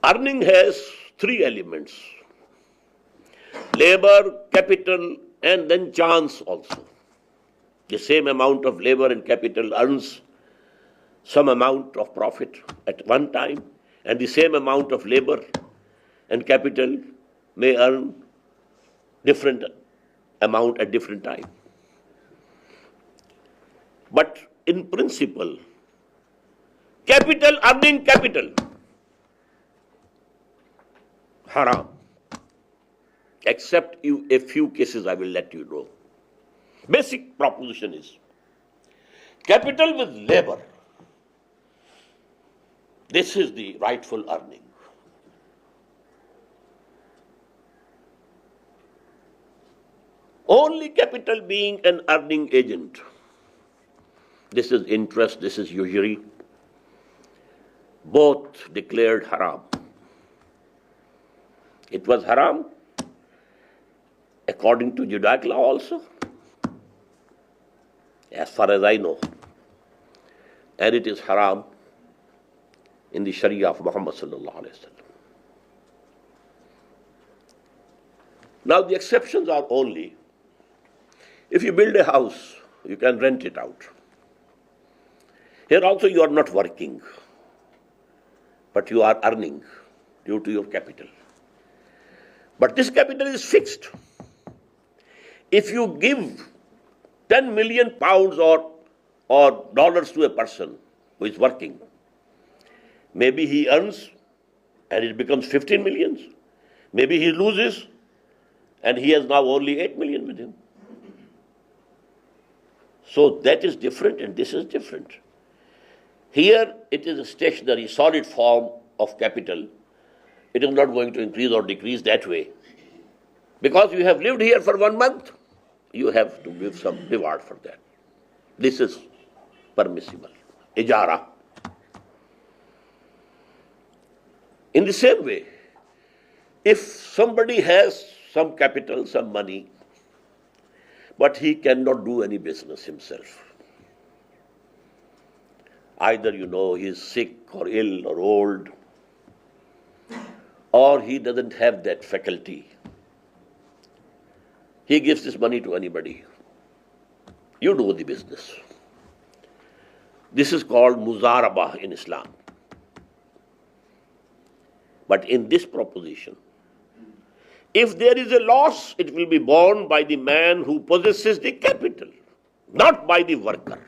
Earning has three elements: labor, capital, and then chance also. The same amount of labor and capital earns some amount of profit at one time, and the same amount of labor and capital may earn different amount at different time. But in principle, capital earning capital, haram. Except a few cases I will let you know. Basic proposition is, capital with labor, this is the rightful earning. Only capital being an earning agent. This is interest, this is usury. Both declared haram. It was haram according to Judaic law also, as far as I know. And it is haram in the Sharia of Muhammad sallallahu alaihi wasallam. Now the exceptions are only if you build a house, you can rent it out. Here also you are not working, but you are earning due to your capital. But this capital is fixed. If you give 10 million pounds or dollars to a person who is working, maybe he earns and it becomes 15 millions. Maybe he loses and he has now only 8 million with him. So that is different and this is different. Here it is a stationary, solid form of capital. It is not going to increase or decrease that way. Because you have lived here for 1 month, you have to give some reward for that. This is permissible. Ijara. In the same way, if somebody has some capital, some money, but he cannot do any business himself, either he is sick or ill or old, or he doesn't have that faculty, he gives this money to anybody. You do the business. This is called muzarabah in Islam. But in this proposition, if there is a loss, it will be borne by the man who possesses the capital, not by the worker.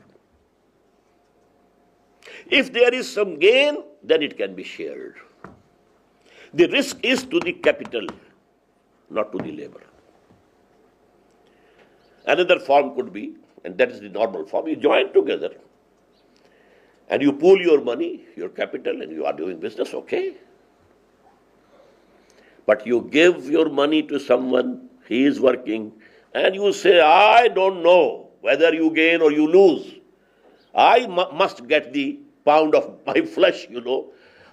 If there is some gain, then it can be shared. The risk is to the capital, not to the labor. Another form could be, and that is the normal form, you join together and you pool your money, your capital, and you are doing business, okay. But you give your money to someone, he is working, and you say, I don't know whether you gain or you lose. I must get the pound of my flesh,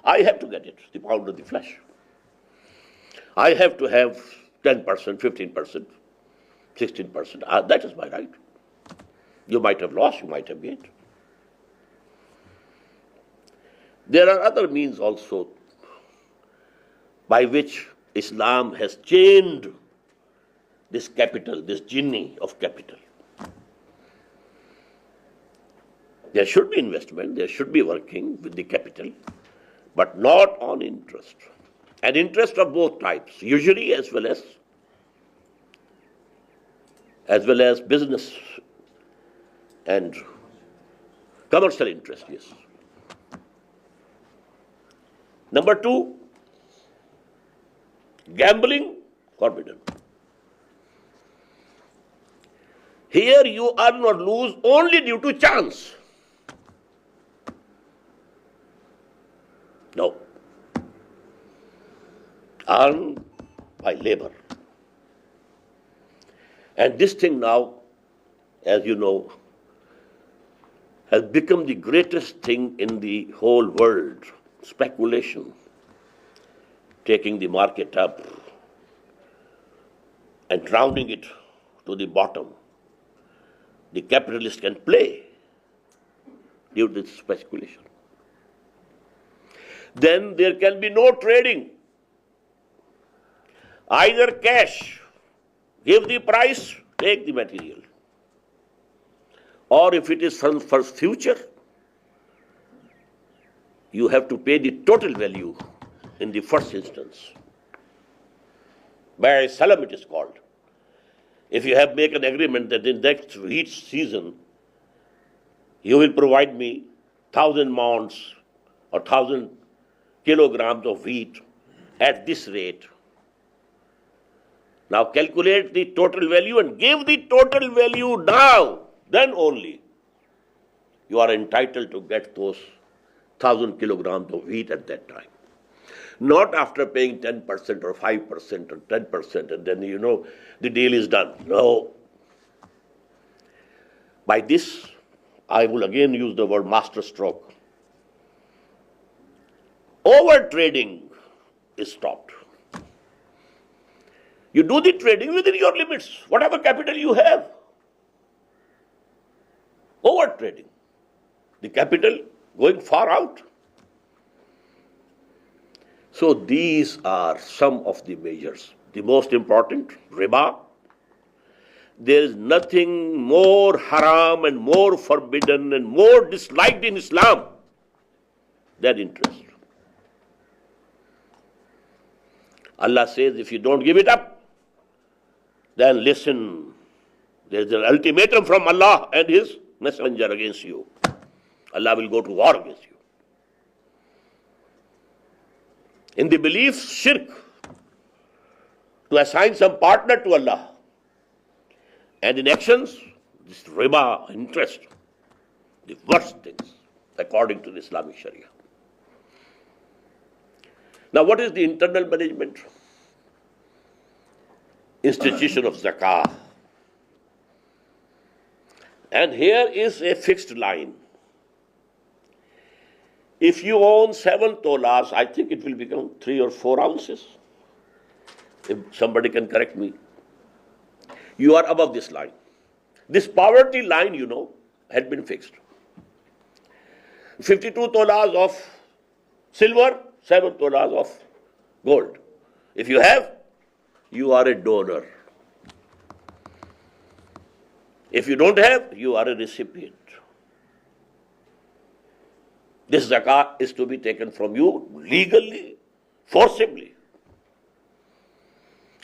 I have to get it, the pound of the flesh. I have to have 10%, 15%, 16%. That is my right. You might have lost, you might have gained. There are other means also by which Islam has chained this capital, this genie of capital. There should be investment, there should be working with the capital, but not on interest. And interest of both types, usury as well as business and commercial interest, yes. Number 2, gambling, forbidden. Here you earn or lose only due to chance. No. Earn by labor. And this thing now, as you know, has become the greatest thing in the whole world. Speculation, taking the market up and drowning it to the bottom. The capitalist can play due to this speculation. Then there can be no trading. Either cash, give the price, take the material. Or if it is for future, you have to pay the total value in the first instance. By salam it is called. If you have made an agreement that in next wheat season, you will provide me 1,000 mounds or 1,000 kilograms of wheat at this rate. Now calculate the total value and give the total value now. Then only you are entitled to get those 1,000 kilograms of wheat at that time. Not after paying 10% or 5% or 10% and then the deal is done. No, By this, I will again use the word master stroke. Over trading is stopped. You do the trading within your limits, whatever capital you have. Over trading. The capital going far out. So these are some of the measures. The most important, riba. There is nothing more haram and more forbidden and more disliked in Islam than interest. Allah says, if you don't give it up, then listen, there is an ultimatum from Allah and His Messenger against you. Allah will go to war against you. In the belief, shirk, to assign some partner to Allah. And in actions, this riba, interest, the worst things, according to the Islamic Sharia. Now, what is the internal management? Institution of zakah. And here is a fixed line. If you own 7 tolas, I think it will become 3 or 4 ounces. If somebody can correct me. You are above this line. This poverty line, had been fixed. 52 tolas of silver, 7 tolas of gold. If you have, you are a donor. If you don't have, you are a recipient. This zakah is to be taken from you legally, forcibly.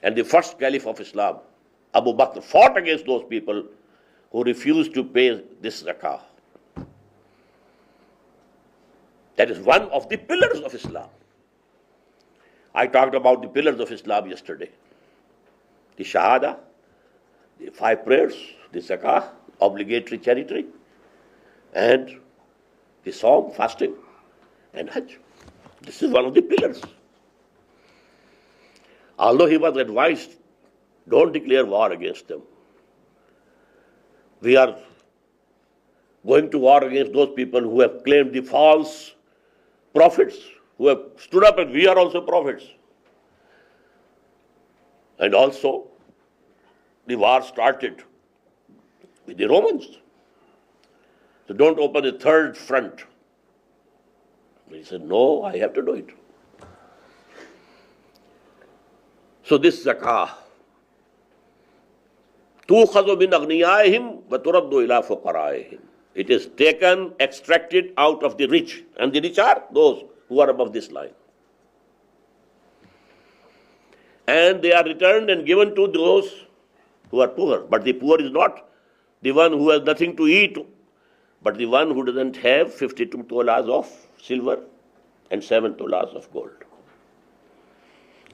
And the first caliph of Islam, Abu Bakr, fought against those people who refused to pay this zakah. That is one of the pillars of Islam. I talked about the pillars of Islam yesterday. The Shahada, the 5 prayers, the zakah, obligatory charity, and the Sawm, fasting, and Hajj. This is one of the pillars. Although he was advised, don't declare war against them. We are going to war against those people who have claimed the false prophets, who have stood up and we are also prophets. And also, the war started with the Romans. So don't open a third front. He said, no, I have to do it. So this zakah, تُؤْخَذُ مِنْ أَغْنِيَائِهِمْ وَتُرَدُّ إِلَىٰ فُقَرَائِهِمْ. It is taken, extracted out of the rich. And the rich are those who are above this line. And they are returned and given to those who are poor. But the poor is not the one who has nothing to eat, but the one who doesn't have 52 tolas of silver and 7 tolas of gold.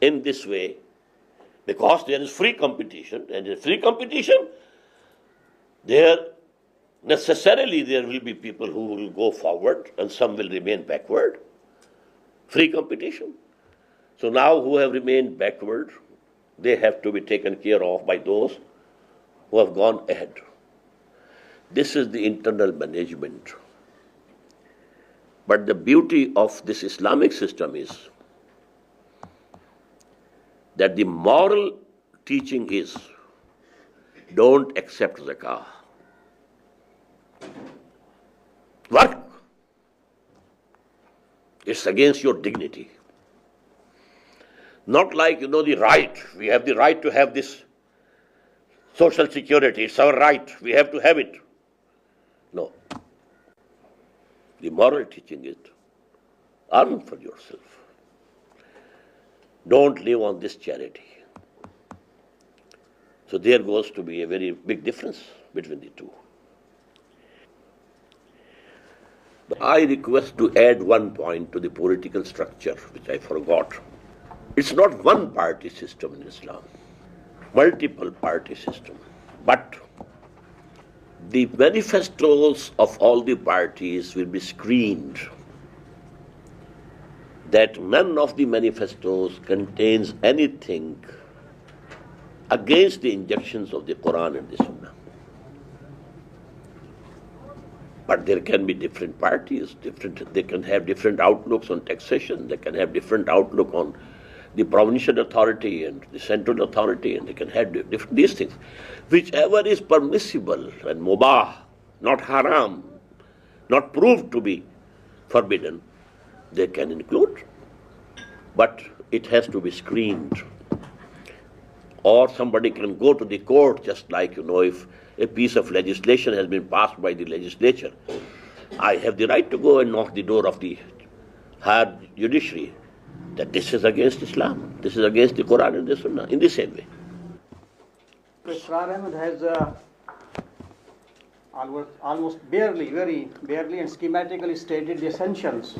In this way, because there is free competition, and in free competition, there will be people who will go forward and some will remain backward. Free competition. So now who have remained backward, they have to be taken care of by those who have gone ahead. This is the internal management. But the beauty of this Islamic system is that the moral teaching is, don't accept zakah. Work. It's against your dignity. Not like, the right. We have the right to have this social security. It's our right. We have to have it. No. The moral teaching is, earn for yourself. Don't live on this charity. So there goes to be a very big difference between the two. But I request to add one point to the political structure, which I forgot. It's not one party system in Islam, multiple party system. But the manifestos of all the parties will be screened, that none of the manifestos contains anything against the injunctions of the Quran and the Sunnah. But there can be different parties, they can have different outlooks on taxation, they can have different outlook on the provincial authority and the central authority, and they can have different these things. Whichever is permissible and mubah, not haram, not proved to be forbidden, they can include. But it has to be screened. Or somebody can go to the court, just like, if a piece of legislation has been passed by the legislature, I have the right to go and knock the door of the higher judiciary that this is against Islam, this is against the Quran and the Sunnah, in the same way. Israr Ahmed has almost very barely and schematically stated the essentials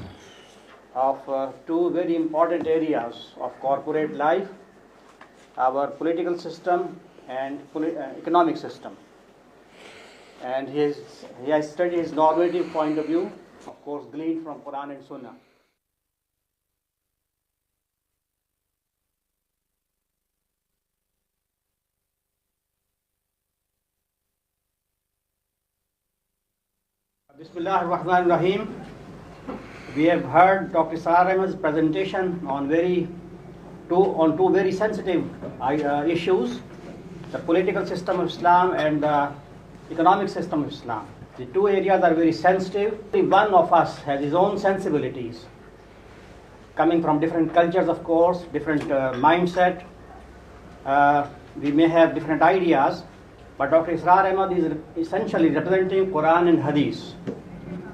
of two very important areas of corporate life, our political system and economic system. And he has studied his normative point of view, of course, gleaned from Quran and Sunnah. Bismillah ar-Rahman ar-Rahim. We have heard Dr. Israr Ahmed's presentation on two very sensitive issues, the political system of Islam and the economic system of Islam. The two areas are very sensitive. One of us has his own sensibilities, coming from different cultures, of course, different mindset. We may have different ideas, but Dr. Israr Ahmed is essentially representing Quran and Hadith.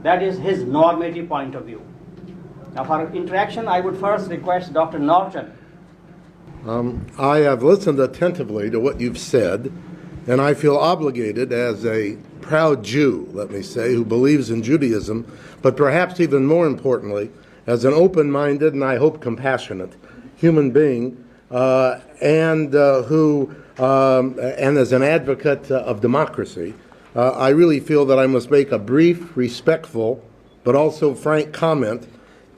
That is his normative point of view. Now, for interaction, I would first request Dr. Norton. I have listened attentively to what you've said, and I feel obligated as a proud Jew, let me say, who believes in Judaism, but perhaps even more importantly, as an open-minded and I hope compassionate human being, and as an advocate of democracy, I really feel that I must make a brief, respectful, but also frank comment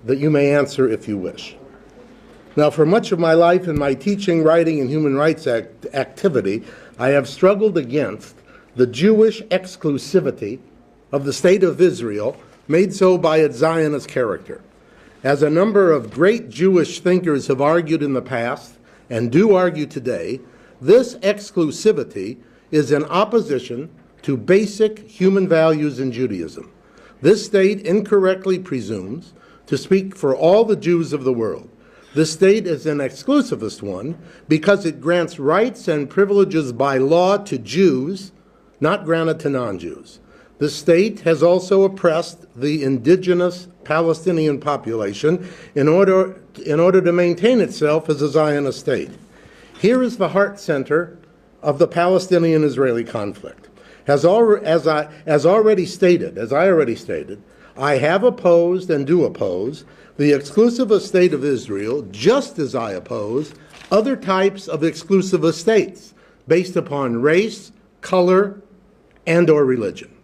that you may answer if you wish. Now, for much of my life in my teaching, writing, and human rights activity, I have struggled against the Jewish exclusivity of the State of Israel, made so by its Zionist character. As a number of great Jewish thinkers have argued in the past, and do argue today, this exclusivity is in opposition to basic human values in Judaism. This state incorrectly presumes to speak for all the Jews of the world. The state is an exclusivist one because it grants rights and privileges by law to Jews, not granted to non-Jews. The state has also oppressed the indigenous Palestinian population in order to maintain itself as a Zionist state. Here is the heart center of the Palestinian-Israeli conflict. As I already stated, I have opposed and do oppose the exclusivist state of Israel, just as I oppose other types of exclusivist states based upon race, color, and or religion.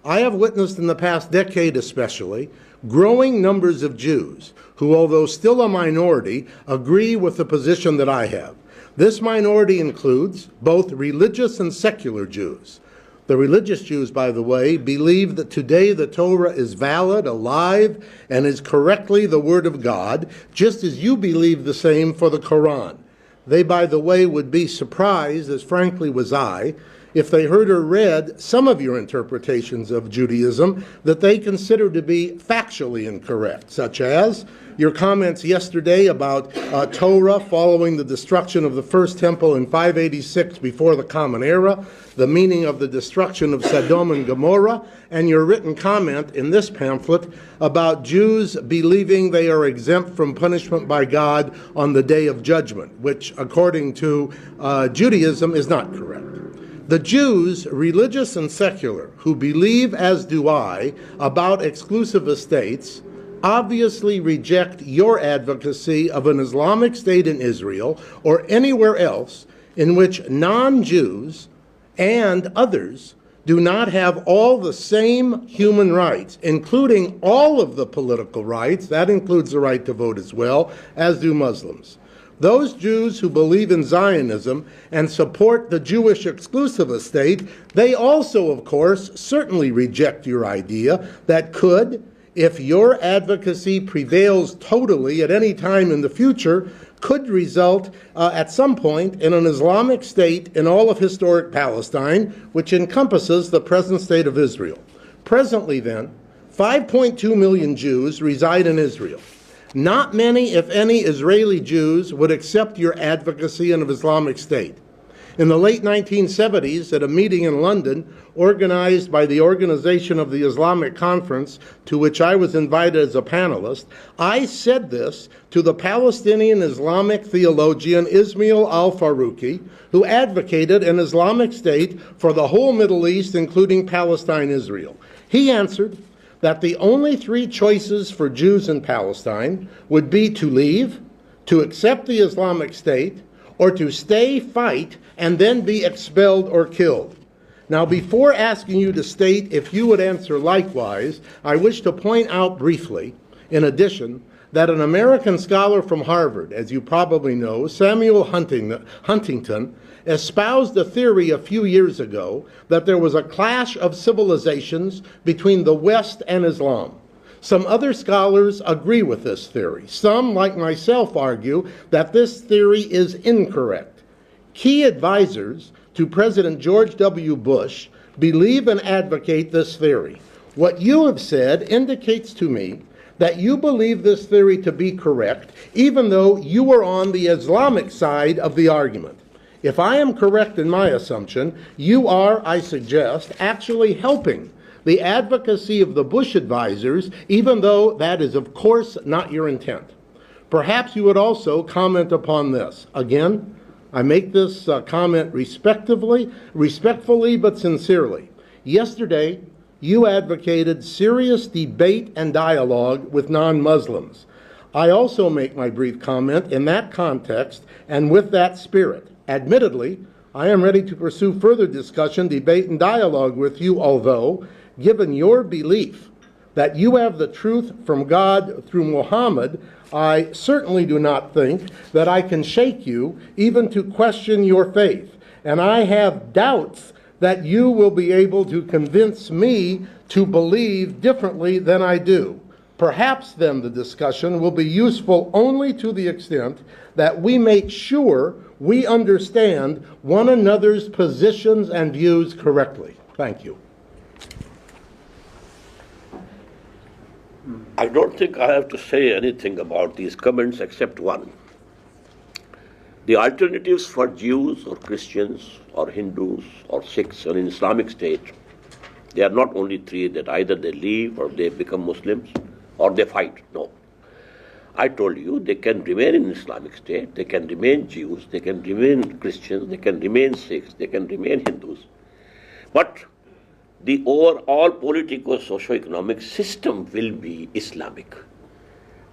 I have witnessed in the past decade especially growing numbers of Jews who, although still a minority, agree with the position that I have. This minority includes both religious and secular Jews. The religious Jews, by the way, believe that today the Torah is valid, alive, and is correctly the Word of God, just as you believe the same for the Quran. They, by the way, would be surprised, as frankly was I, if they heard or read some of your interpretations of Judaism that they consider to be factually incorrect, such as your comments yesterday about Torah following the destruction of the first temple in 586 before the Common Era, the meaning of the destruction of Sodom and Gomorrah, and your written comment in this pamphlet about Jews believing they are exempt from punishment by God on the Day of Judgment, which, according to Judaism, is not correct. The Jews, religious and secular, who believe, as do I, about exclusivist states, obviously reject your advocacy of an Islamic state in Israel or anywhere else in which non-Jews and others do not have all the same human rights, including all of the political rights, that includes the right to vote as well, as do Muslims. Those Jews who believe in Zionism and support the Jewish exclusivist state, they also, of course, certainly reject your idea that could, if your advocacy prevails totally at any time in the future, could result at some point in an Islamic state in all of historic Palestine, which encompasses the present state of Israel. Presently, then, 5.2 million Jews reside in Israel. Not many, if any, Israeli Jews would accept your advocacy of Islamic State. In the late 1970s, at a meeting in London organized by the Organization of the Islamic Conference, to which I was invited as a panelist, I said this to the Palestinian Islamic theologian Ismail al-Farouqi, who advocated an Islamic State for the whole Middle East, including Palestine, Israel. He answered that the only three choices for Jews in Palestine would be to leave, to accept the Islamic State, or to stay, fight, and then be expelled or killed. Now, before asking you to state if you would answer likewise, I wish to point out briefly, in addition, that an American scholar from Harvard, as you probably know, Samuel Huntington, espoused a theory a few years ago that there was a clash of civilizations between the West and Islam. Some other scholars agree with this theory. Some, like myself, argue that this theory is incorrect. Key advisors to President George W. Bush believe and advocate this theory. What you have said indicates to me that you believe this theory to be correct, even though you are on the Islamic side of the argument. If I am correct in my assumption, you are, I suggest, actually helping the advocacy of the Bush advisors, even though that is, of course, not your intent. Perhaps you would also comment upon this. Again, I make this comment respectfully, but sincerely. Yesterday, you advocated serious debate and dialogue with non-Muslims. I also make my brief comment in that context and with that spirit. Admittedly, I am ready to pursue further discussion, debate, and dialogue with you, although, given your belief that you have the truth from God through Muhammad, I certainly do not think that I can shake you even to question your faith. And I have doubts that you will be able to convince me to believe differently than I do. Perhaps then the discussion will be useful only to the extent that we make sure we understand one another's positions and views correctly. Thank you. I don't think I have to say anything about these comments except one. The alternatives for Jews or Christians or Hindus or Sikhs or in Islamic State, they are not only three, that either they leave or they become Muslims or they fight. No. I told you they can remain in Islamic State, they can remain Jews, they can remain Christians, they can remain Sikhs, they can remain Hindus. But the overall politico-socio-economic system will be Islamic.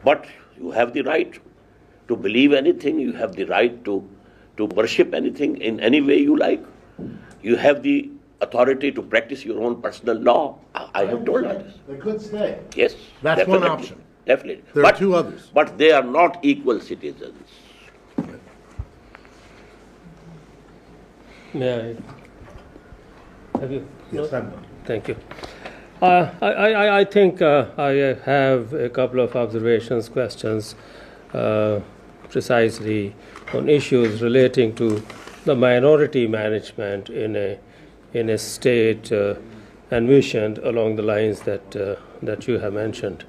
But you have the right to believe anything, you have the right to worship anything in any way you like. You have the authority to practice your own personal law. I have told you this. They could stay. Yes. That's definitely, one option. Definitely. There are two others. But they are not equal citizens. May I? Have you? Yes, No? I'm done. Thank you. I think I have a couple of observations, questions, precisely on issues relating to the minority management in a state envisioned along the lines that you have mentioned.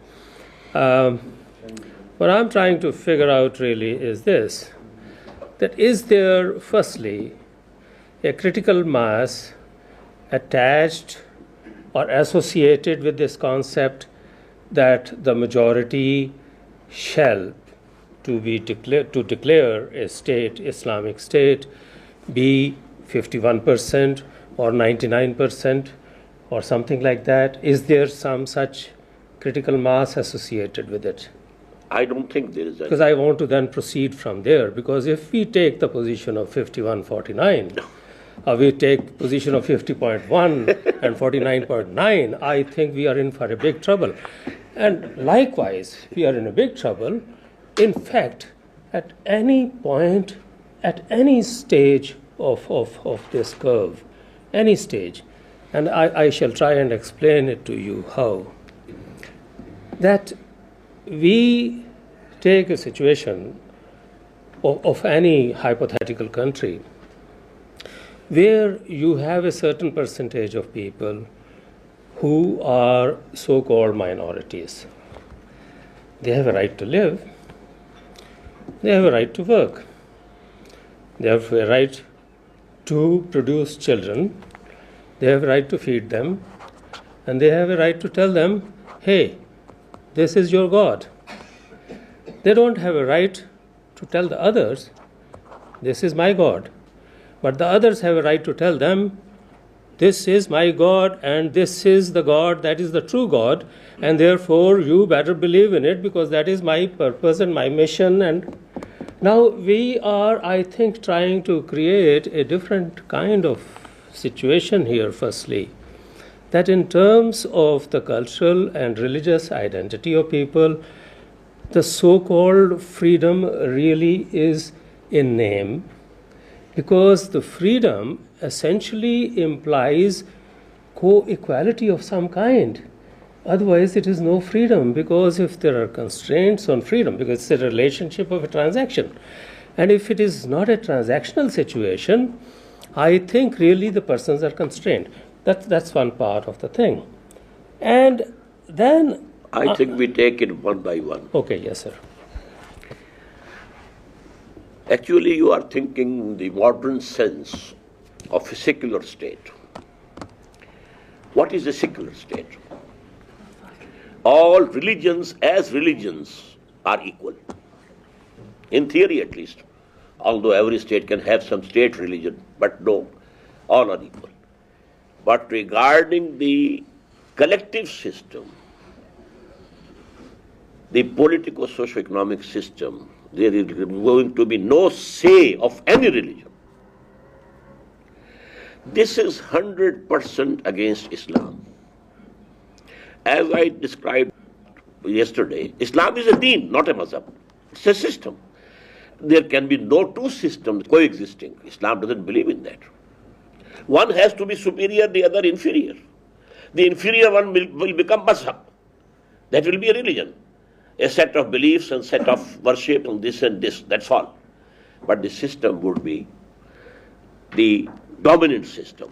What I'm trying to figure out really is this, that is there, firstly, a critical mass attached or associated with this concept that the majority shall to declare a state, Islamic State, be 51% or 99% or something like that? Is there some such critical mass associated with it? I don't think there is a... Because I want to then proceed from there, because if we take the position of 51-49, we take position of 50.1 and 49.9, I think we are in for a big trouble. And likewise, we are in a big trouble. In fact, at any point, at any stage of this curve, any stage, and I shall try and explain it to you how, that we take a situation of any hypothetical country where you have a certain percentage of people who are so-called minorities. They have a right to live, they have a right to work, they have a right to produce children, they have a right to feed them, and they have a right to tell them, hey, this is your God. They don't have a right to tell the others, this is my God. But the others have a right to tell them, this is my God and this is the God that is the true God, and therefore you better believe in it because that is my purpose and my mission. And now we are, I think, trying to create a different kind of situation here, firstly, that in terms of the cultural and religious identity of people, the so-called freedom really is in name, because the freedom essentially implies co-equality of some kind. Otherwise, it is no freedom, because if there are constraints on freedom, because it's a relationship of a transaction, and if it is not a transactional situation, I think really the persons are constrained. That's one part of the thing. And then I think we take it one by one. Okay, yes, sir. Actually, you are thinking the modern sense of a secular state. What is a secular state? All religions as religions are equal. In theory, at least. Although every state can have some state religion, but no, all are equal. But regarding the collective system, the politico-socio-economic system, there is going to be no say of any religion. This is 100% against Islam. As I described yesterday, Islam is a deen, not a mazhab. It's a system. There can be no two systems coexisting. Islam doesn't believe in that. One has to be superior, the other inferior. The inferior one will become mazhab. That will be a religion. A set of beliefs and set of worship and this, that's all. But the system would be, the dominant system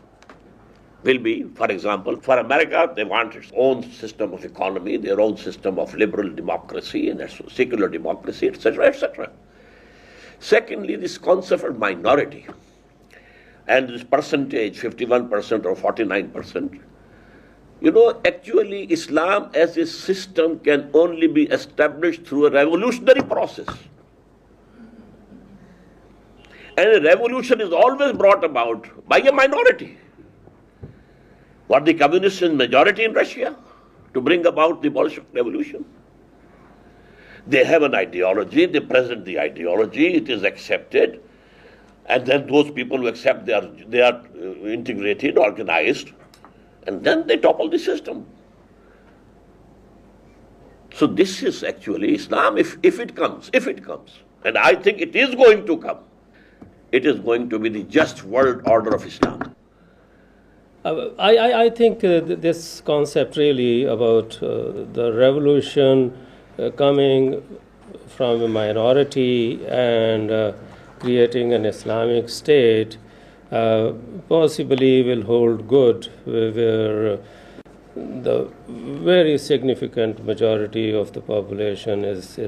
will be, for example, for America, they want its own system of economy, their own system of liberal democracy and secular democracy, etc., etc. Secondly, this concept of minority and this percentage, 51% or 49%, actually Islam as a system can only be established through a revolutionary process. And a revolution is always brought about by a minority. Were the communists in majority in Russia to bring about the Bolshevik revolution? They have an ideology, they present the ideology, it is accepted, and then those people who accept they are integrated, organized, and then they topple the system. So this is actually Islam, if it comes, and I think it is going to come. It is going to be the just world order of Islam. I think this concept really about the revolution coming from a minority and creating an Islamic state possibly will hold good where the very significant majority of the population is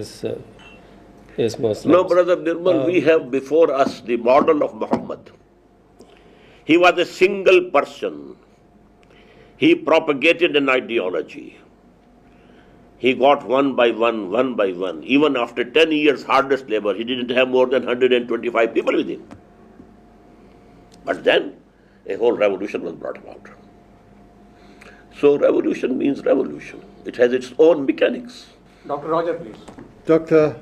Muslims. No, Brother Nirmal, we have before us the model of Muhammad. He was a single person. He propagated an ideology. He got one by one. Even after 10 years hardest labor, he didn't have more than 125 people with him. But then a whole revolution was brought about. So revolution means revolution. It has its own mechanics. Dr. Roger, please. Dr.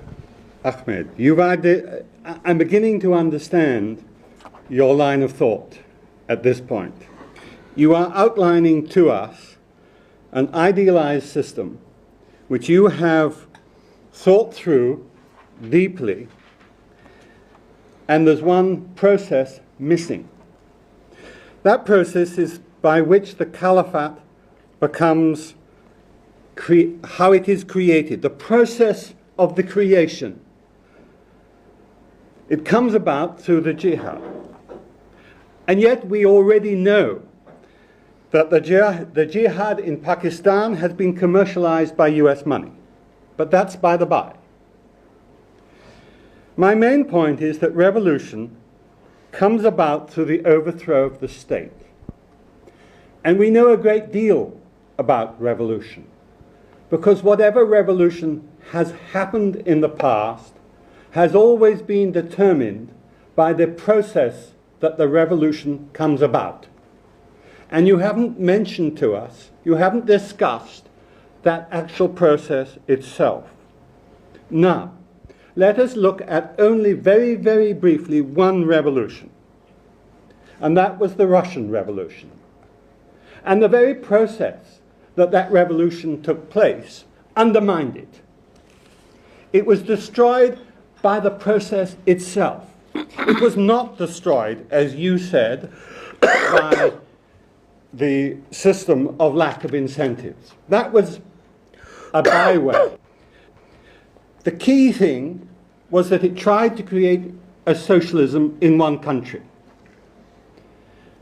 Ahmed, I'm beginning to understand your line of thought at this point. You are outlining to us an idealized system which you have thought through deeply and there's one process missing. That process is by which the caliphate becomes how it is created, the process of the creation. It comes about through the jihad. And yet we already know that the jihad in Pakistan has been commercialized by US money. But that's by the by. My main point is that revolution comes about through the overthrow of the state. And we know a great deal about revolution, because whatever revolution has happened in the past has always been determined by the process that the revolution comes about. And you haven't mentioned to us, you haven't discussed that actual process itself. Now, let us look at only very, very briefly one revolution. And that was the Russian Revolution. And the very process that revolution took place undermined it. It was destroyed by the process itself. It was not destroyed, as you said, by the system of lack of incentives. That was a byway. The key thing was that it tried to create a socialism in one country.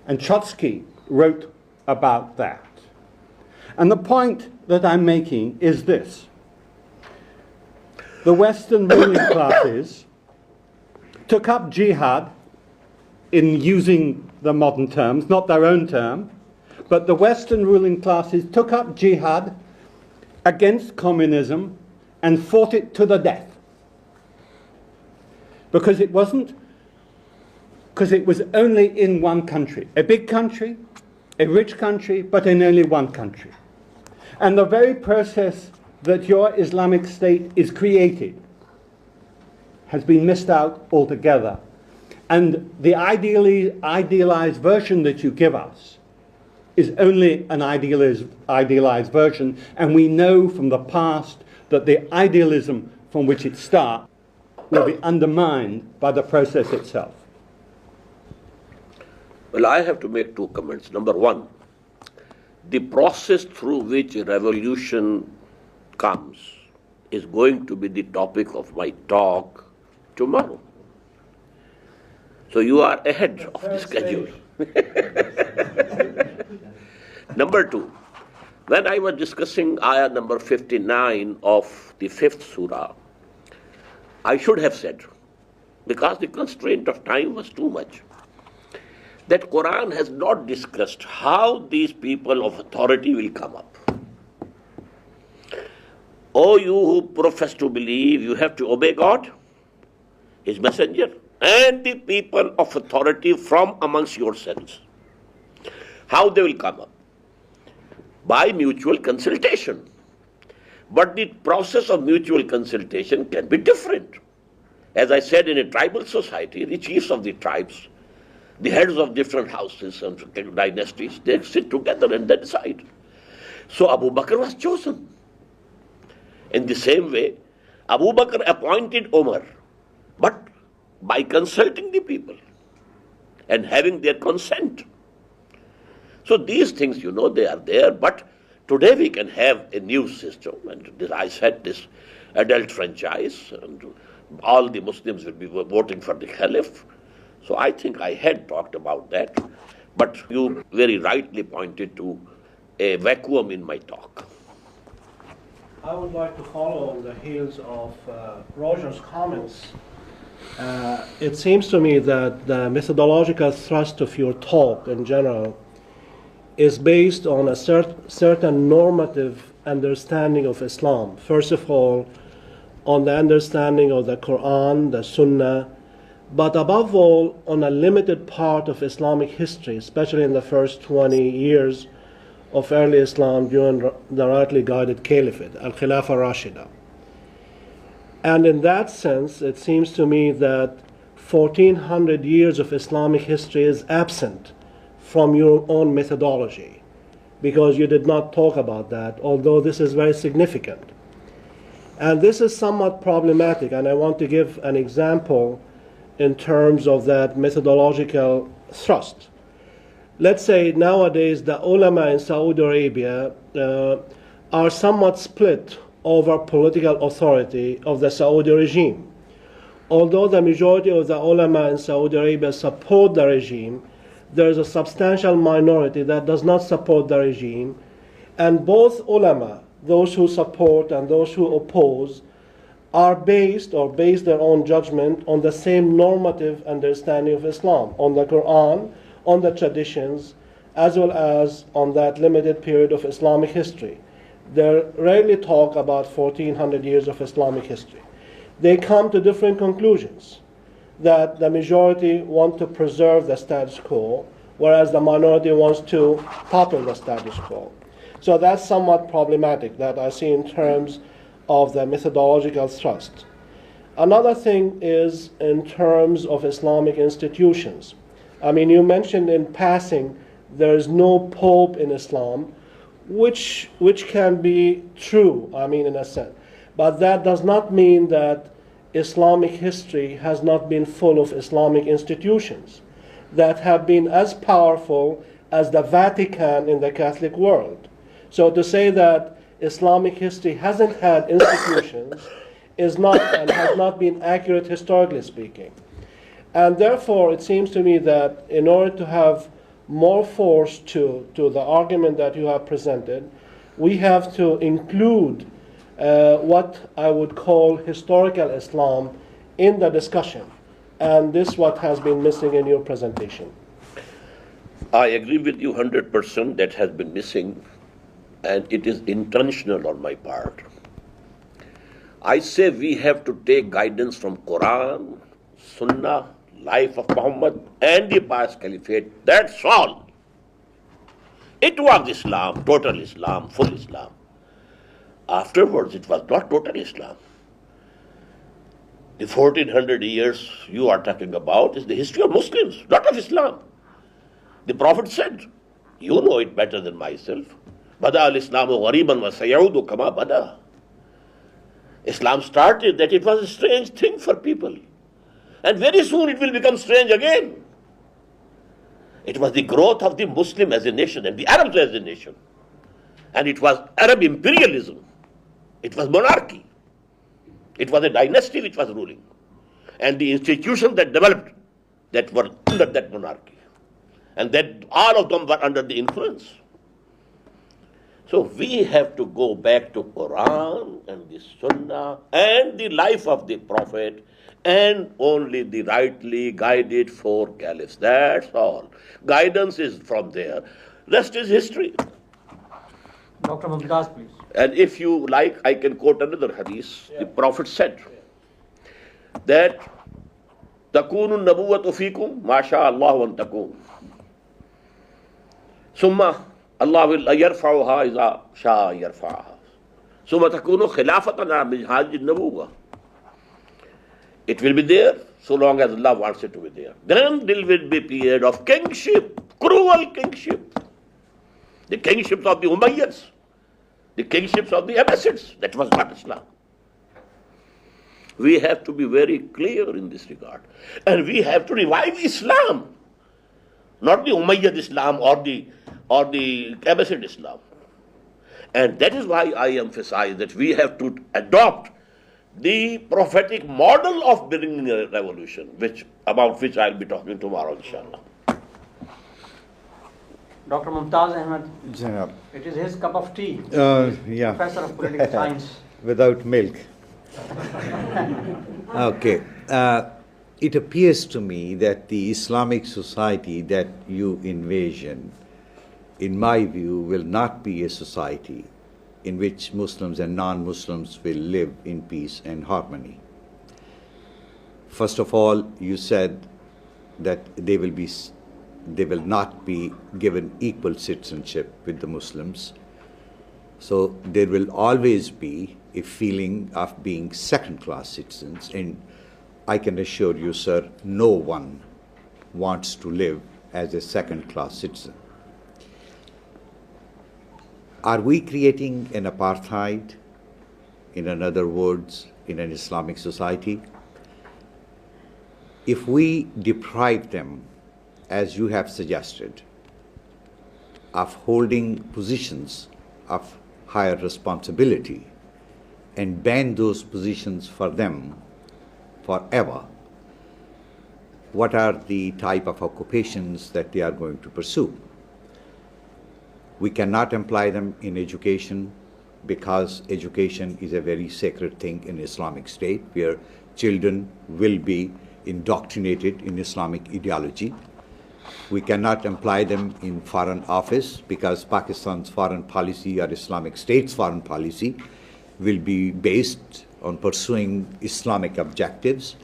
And Trotsky wrote about that. And the point that I'm making is this. The Western ruling classes took up jihad, in using the modern terms, not their own term, but the Western ruling classes took up jihad against communism and fought it to the death. Because it was only in one country, a big country, a rich country, but in only one country. And the very process that your Islamic State is created has been missed out altogether. And the idealized version that you give us is only an idealized version, and we know from the past that the idealism from which it starts will be undermined by the process itself. Well, I have to make two comments. Number one, the process through which a revolution comes is going to be the topic of my talk tomorrow. So you are ahead of the schedule. Number two, when I was discussing ayah number 59 of the 5th surah, I should have said, because the constraint of time was too much, that Quran has not discussed how these people of authority will come up. O you who profess to believe, you have to obey God, His messenger, and the people of authority from amongst yourselves. How they will come up? By mutual consultation. But the process of mutual consultation can be different. As I said, in a tribal society, the chiefs of the tribes, the heads of different houses and dynasties, they sit together and they decide. So Abu Bakr was chosen. In the same way, Abu Bakr appointed Umar, but by consulting the people and having their consent. So these things, they are there, but today we can have a new system, and as I said, this adult franchise, and all the Muslims will be voting for the Caliph. So I think I had talked about that, but you very rightly pointed to a vacuum in my talk. I would like to follow on the heels of Roger's comments. It seems to me that the methodological thrust of your talk in general is based on a certain normative understanding of Islam. First of all, on the understanding of the Quran, the Sunnah, but above all, on a limited part of Islamic history, especially in the first 20 years of early Islam during the rightly guided caliphate, Al-Khilafah Rashida. And in that sense, it seems to me that 1400 years of Islamic history is absent from your own methodology, because you did not talk about that, although this is very significant. And this is somewhat problematic, and I want to give an example in terms of that methodological thrust. Let's say nowadays the ulama in Saudi Arabia are somewhat split over political authority of the Saudi regime. Although the majority of the ulama in Saudi Arabia support the regime, there is a substantial minority that does not support the regime, and both ulama, those who support and those who oppose, are based their own judgment on the same normative understanding of Islam, on the Quran, on the traditions, as well as on that limited period of Islamic history. They rarely talk about 1400 years of Islamic history. They come to different conclusions, that the majority want to preserve the status quo, whereas the minority wants to topple the status quo. So that's somewhat problematic that I see in terms of the methodological thrust. Another thing is in terms of Islamic institutions. I mean, you mentioned in passing there is no pope in Islam, which can be true, I mean, in a sense. But that does not mean that Islamic history has not been full of Islamic institutions that have been as powerful as the Vatican in the Catholic world. So to say that Islamic history hasn't had institutions is not and has not been accurate historically speaking. And therefore, it seems to me that in order to have more force to the argument that you have presented, we have to include what I would call historical Islam in the discussion. And this is what has been missing in your presentation. I agree with you 100%, that has been missing, and it is intentional on my part. I say we have to take guidance from Quran, Sunnah, life of Muhammad, and the past caliphate. That's all. It was Islam, total Islam, full Islam. Afterwards, it was not total Islam. The 1400 years you are talking about is the history of Muslims, not of Islam. The Prophet said, you know it better than myself, Bada al-Islamu ghariban wa sayaudu kama bada. Islam started that it was a strange thing for people. And very soon it will become strange again. It was the growth of the Muslim as a nation and the Arabs as a nation. And it was Arab imperialism. It was monarchy. It was a dynasty which was ruling. And the institutions that developed that were under that monarchy. And that all of them were under the influence. So we have to go back to Quran and the Sunnah and the life of the Prophet and only the rightly guided four caliphs. That's all. Guidance is from there. Rest is history. Dr. Mumtaz, please. And if you like, I can quote another hadith. The Prophet said that takunu nabuwwatu fikum ma sha Allah an takun. Summa Allah will yarfa'uha iza sha yarfa'uha. Summa takunu khilafatan ala minhaj an-nubuwwah. It will be there so long as Allah wants it to be there. Then there will be a period of kingship, cruel kingship. The kingships of the Umayyads, the kingships of the Abbasids. That was not Islam. We have to be very clear in this regard. And we have to revive Islam, not the Umayyad Islam or the Abbasid Islam. And that is why I emphasize that we have to adopt the prophetic model of bringing a revolution, about which I'll be talking tomorrow, inshallah. Dr. Mumtaz Ahmed, Janab. it is his cup of tea. Yeah. Professor of Political Science. Without milk. Okay. It appears to me that the Islamic society that you envision, in my view, will not be a society in which Muslims and non-Muslims will live in peace and harmony. First of all, you said that they will not be given equal citizenship with the Muslims. So there will always be a feeling of being second-class citizens. And I can assure you, sir, no one wants to live as a second-class citizen. Are we creating an apartheid, in other words, in an Islamic society? if we deprive them, as you have suggested, of holding positions of higher responsibility and ban those positions for them forever, what are the type of occupations that they are going to pursue? We cannot employ them in education because education is a very sacred thing in Islamic State, where children will be indoctrinated in Islamic ideology. We cannot employ them in foreign office because Pakistan's foreign policy or Islamic State's foreign policy will be based on pursuing Islamic objectives.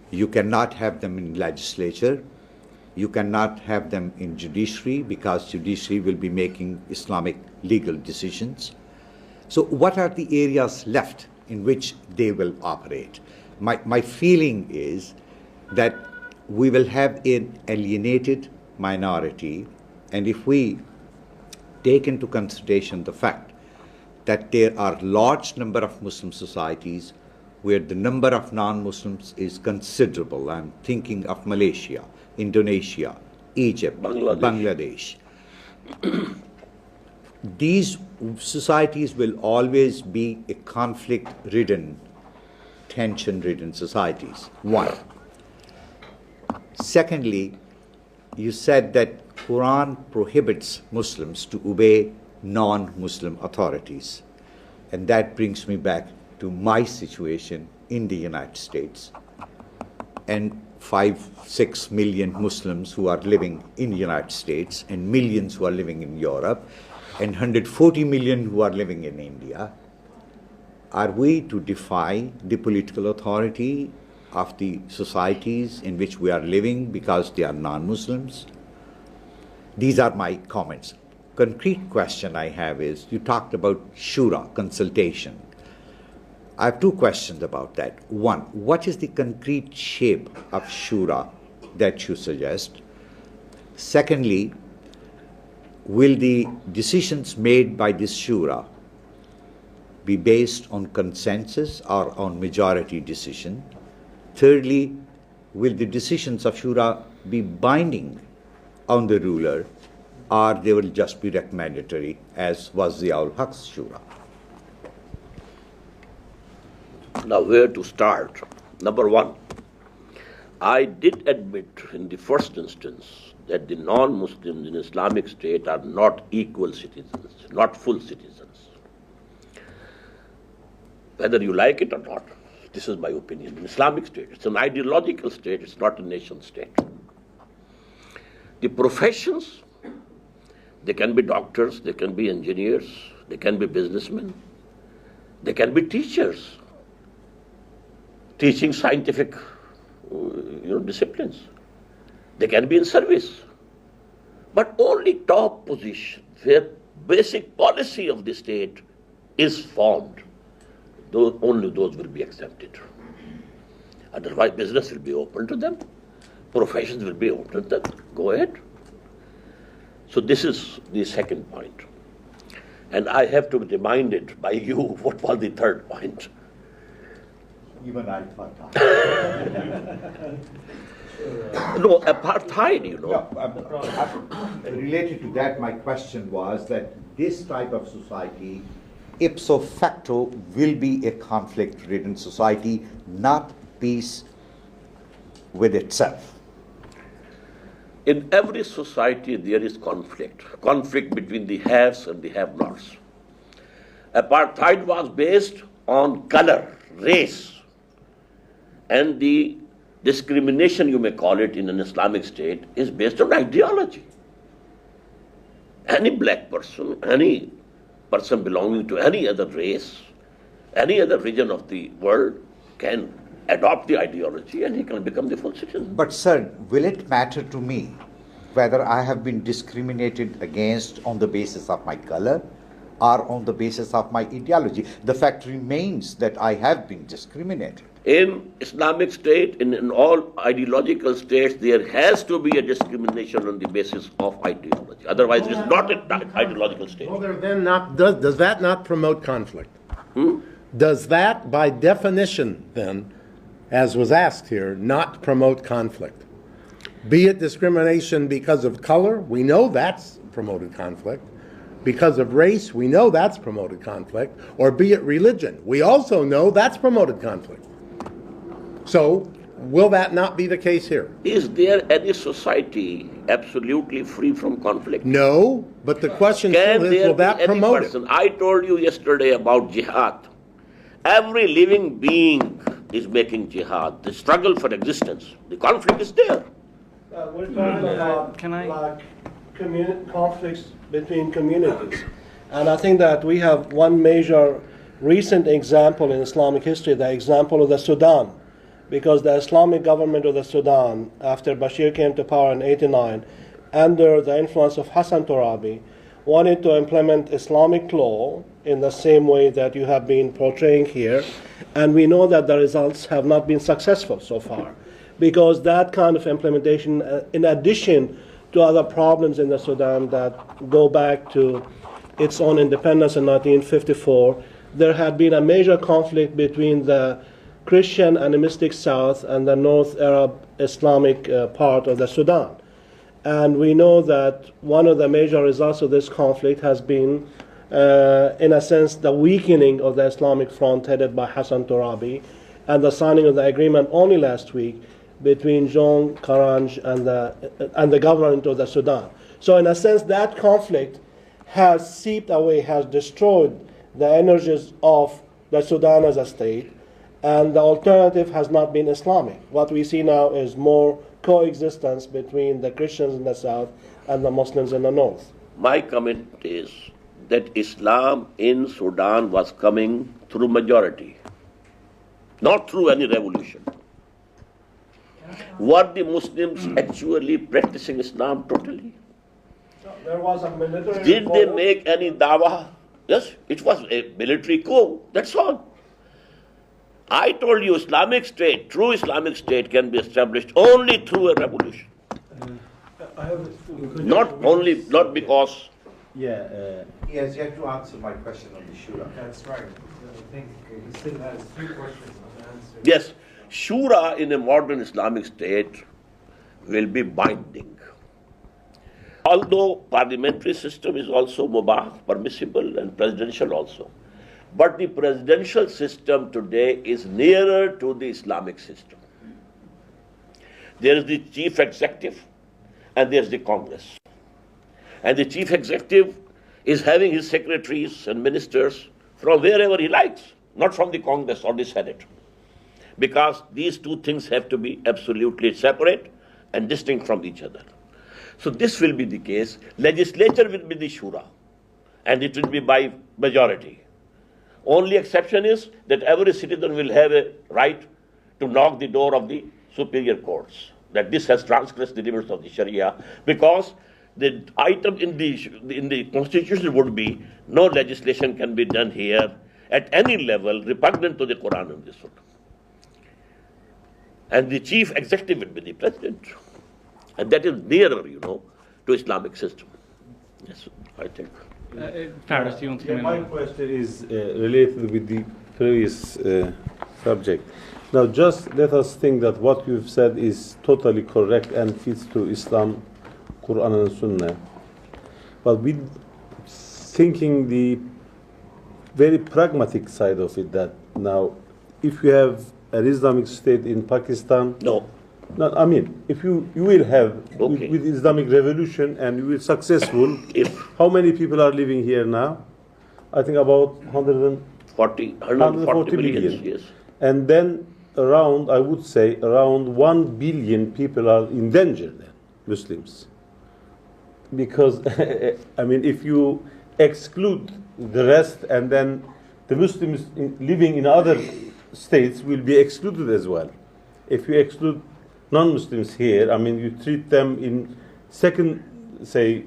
You cannot have them in legislature. You cannot have them in judiciary because judiciary will be making Islamic legal decisions. So what are the areas left in which they will operate? My feeling is that we will have an alienated minority, and if we take into consideration the fact that there are large number of Muslim societies where the number of non-Muslims is considerable. I'm thinking of Malaysia, Indonesia, Egypt, Bangladesh. These societies will always be a conflict-ridden, tension-ridden societies. One. Secondly, you said that Quran prohibits Muslims to obey non-Muslim authorities. And that brings me back to my situation in the United States and 5-6 million Muslims who are living in the United States and millions who are living in Europe and 140 million who are living in India. Are we to defy the political authority of the societies in which we are living because they are non-Muslims? These are my comments. Concrete question I have is, you talked about shura, consultation. I have two questions about that. One, what is the concrete shape of shura that you suggest? Secondly, will the decisions made by this shura be based on consensus or on majority decision? Thirdly, will the decisions of shura be binding on the ruler, or they will just be recommendatory, as was Ziaul Haq's shura? Now, where to start? Number one, I did admit in the first instance that the non-Muslims in Islamic State are not equal citizens, not full citizens. Whether you like it or not, this is my opinion. In Islamic State, it's an ideological state, it's not a nation state. The professions, they can be doctors, they can be engineers, they can be businessmen, they can be teachers, teaching scientific disciplines. They can be in service. But only top position, where basic policy of the state is formed, only those will be accepted. Otherwise, business will be open to them, professions will be open to them. Go ahead. So this is the second point. And I have to be reminded by you what was the third point. Even I thought No, apartheid, related to that, my question was that this type of society, ipso facto, will be a conflict-ridden society, not peace with itself. In every society, there is conflict between the haves and the have-nots. Apartheid was based on color, race, and the discrimination, you may call it, in an Islamic state is based on ideology. Any black person, any person belonging to any other race, any other region of the world can adopt the ideology and he can become the full citizen. But sir, will it matter to me whether I have been discriminated against on the basis of my color or on the basis of my ideology? The fact remains that I have been discriminated. In Islamic State, in all ideological states, there has to be a discrimination on the basis of ideology. Otherwise, it's not an ideological state. Well, then does that not promote conflict? Does that, by definition, then, as was asked here, not promote conflict. Be it discrimination because of color, we know that's promoted conflict. Because of race, we know that's promoted conflict. Or be it religion, we also know that's promoted conflict. So, will that not be the case here? Is there any society absolutely free from conflict? No, but the question Can still is, there will be that any promote person? it? I told you yesterday about jihad. Every living being is making jihad. The struggle for existence. The conflict is there. We're talking about conflicts between communities. And I think that we have one major recent example in Islamic history, the example of the Sudan. Because the Islamic government of the Sudan, after Bashir came to power in 89, under the influence of Hassan Torabi, wanted to implement Islamic law in the same way that you have been portraying here. And we know that the results have not been successful so far. Because that kind of implementation, in addition to other problems in the Sudan that go back to its own independence in 1954, there had been a major conflict between the Christian animistic South and the North Arab Islamic part of the Sudan. And we know that one of the major results of this conflict has been, in a sense, the weakening of the Islamic front headed by Hassan Torabi and the signing of the agreement only last week between Jean Karanj and the government of the Sudan. So in a sense, that conflict has seeped away, has destroyed the energies of the Sudan as a state, and the alternative has not been Islamic. What we see now is more coexistence between the Christians in the south and the Muslims in the north. My comment is that Islam in Sudan was coming through majority, not through any revolution. Were the Muslims actually practicing Islam totally? There was a military Did they revolt. make any dawah? Yes, it was a military coup, that's all. I told you Islamic State, true Islamic State can be established only through a revolution. Not because. Yeah. He has yet to answer my question on the Shura. That's right. I think he still has 3 questions unanswered. Yes, Shura in a modern Islamic state will be binding. Although parliamentary system is also mubah, permissible, and presidential also. But the presidential system today is nearer to the Islamic system. There is the chief executive and there is the Congress. And the chief executive is having his secretaries and ministers from wherever he likes, not from the Congress or the Senate. Because these two things have to be absolutely separate and distinct from each other. So this will be the case. Legislature will be the Shura, and it will be by majority. Only exception is that every citizen will have a right to knock the door of the superior courts, that this has transgressed the limits of the Sharia, because the item in the constitution would be no legislation can be done here at any level repugnant to the Quran and the Sunnah. And the chief executive will be the president. And that is nearer, to Islamic system. Yes, I think. Paris, do you want to come in? My question is related with the previous subject. Now, just let us think that what you've said is totally correct and fits to Islam, Quran and Sunnah. But with thinking the very pragmatic side of it, that now, if you have an Islamic state in Pakistan, I mean, if you will have with Islamic revolution and you will successful, how many people are living here now? I think about 140 million. Yes. And then I would say around 1 billion people are in danger then, Muslims. Because, I mean, if you exclude the rest and then the Muslims living in other states will be excluded as well. If you exclude non-Muslims here, I mean, you treat them in second, say,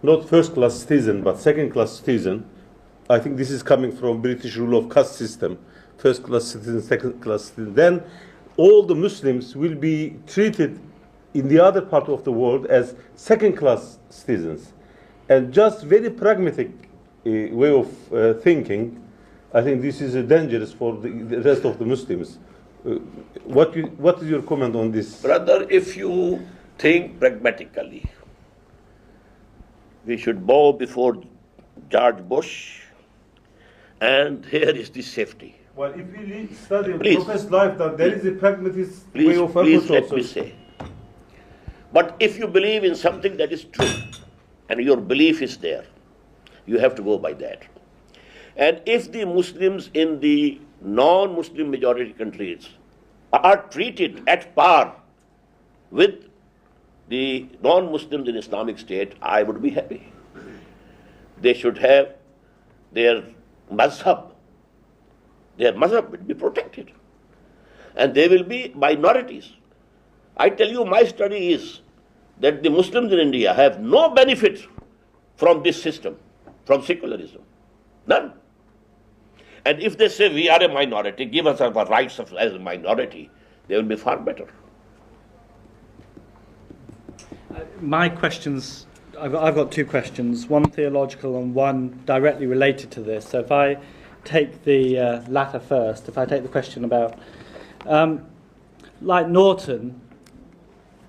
not first-class citizen, but second-class citizen. I think this is coming from British rule of caste system. First-class citizen, second-class citizen. Then all the Muslims will be treated in the other part of the world as second-class citizens. And just very pragmatic way of thinking, I think this is dangerous for the rest of the Muslims. What is your comment on this? Brother, if you think pragmatically, we should bow before George Bush, and here is the safety. Well, if we study Please. Prophet's life, that there is a pragmatist way Please, of please approach let also. me say. But if you believe in something that is true, and your belief is there, you have to go by that. And if the Muslims in the non-Muslim majority countries are treated at par with the non-Muslims in Islamic State, I would be happy. They should have their mazhab. Their mazhab will be protected. And they will be minorities. I tell you, my study is that the Muslims in India have no benefit from this system, from secularism. None. And if they say we are a minority, give us our rights as a minority, they will be far better. My questions, I've got two questions, one theological and one directly related to this. So if I take the latter first, if I take the question about, like Norton,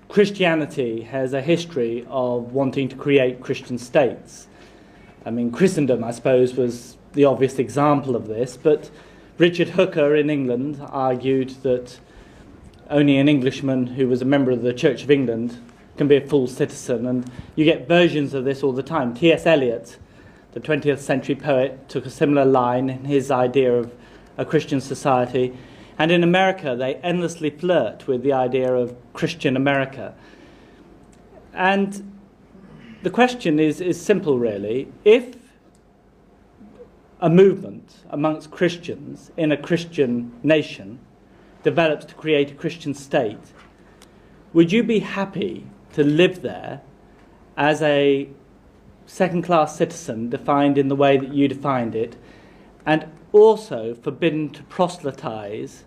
Christianity has a history of wanting to create Christian states. I mean, Christendom, I suppose, was the obvious example of this, but Richard Hooker in England argued that only an Englishman who was a member of the Church of England can be a full citizen, and you get versions of this all the time. T.S. Eliot, the 20th century poet, took a similar line in his idea of a Christian society. And in America, they endlessly flirt with the idea of Christian America. And the question is simple, really. If a movement amongst Christians in a Christian nation develops to create a Christian state, would you be happy to live there as a second-class citizen defined in the way that you defined it, and also forbidden to proselytize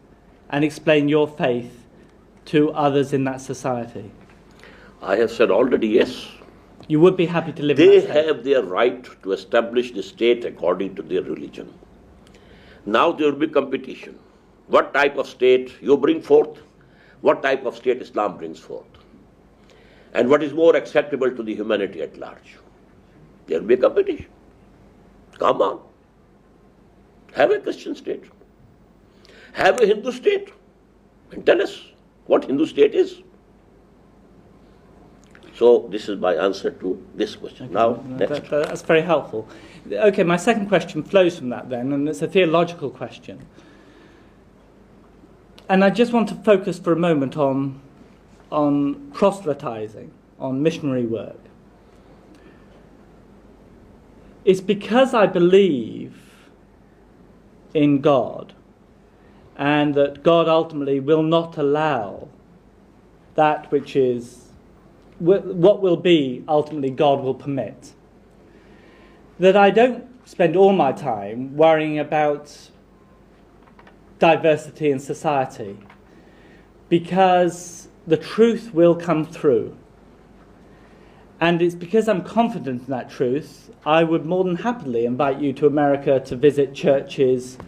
and explain your faith to others in that society? I have said already yes. You would be happy to live in They that state? have their right to establish the state according to their religion. Now there will be competition. What type of state you bring forth? What type of state Islam brings forth? And what is more acceptable to the humanity at large? There will be competition. Come on. Have a Christian state. Have a Hindu state. And tell us what Hindu state is. So this is my answer to this question. Okay. Now, next. That's very helpful. Okay, my second question flows from that then, and it's a theological question. And I just want to focus for a moment on proselytizing, on missionary work. It's because I believe in God, and that God ultimately will not allow that which is, what will be ultimately God will permit, that I don't spend all my time worrying about diversity in society, because the truth will come through. And it's because I'm confident in that truth, I would more than happily invite you to America to visit churches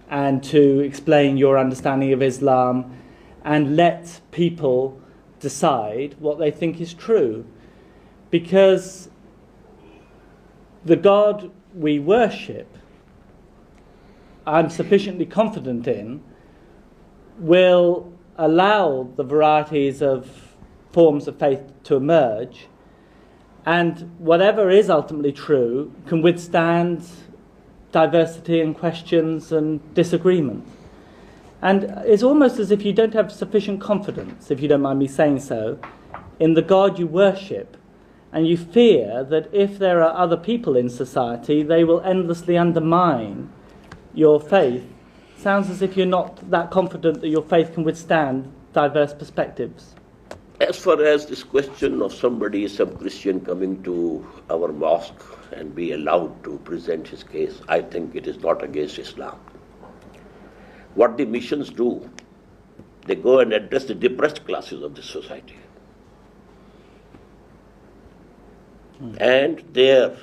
and to explain your understanding of Islam and let people decide what they think is true. Because the God we worship, I'm sufficiently confident in, will allow the varieties of forms of faith to emerge, and whatever is ultimately true can withstand diversity and questions and disagreement. And it's almost as if you don't have sufficient confidence, if you don't mind me saying so, in the God you worship, and you fear that if there are other people in society, they will endlessly undermine your faith. Sounds as if you're not that confident that your faith can withstand diverse perspectives. As far as this question of somebody, some Christian coming to our mosque and be allowed to present his case, I think it is not against Islam. What the missions do, they go and address the depressed classes of the society. And there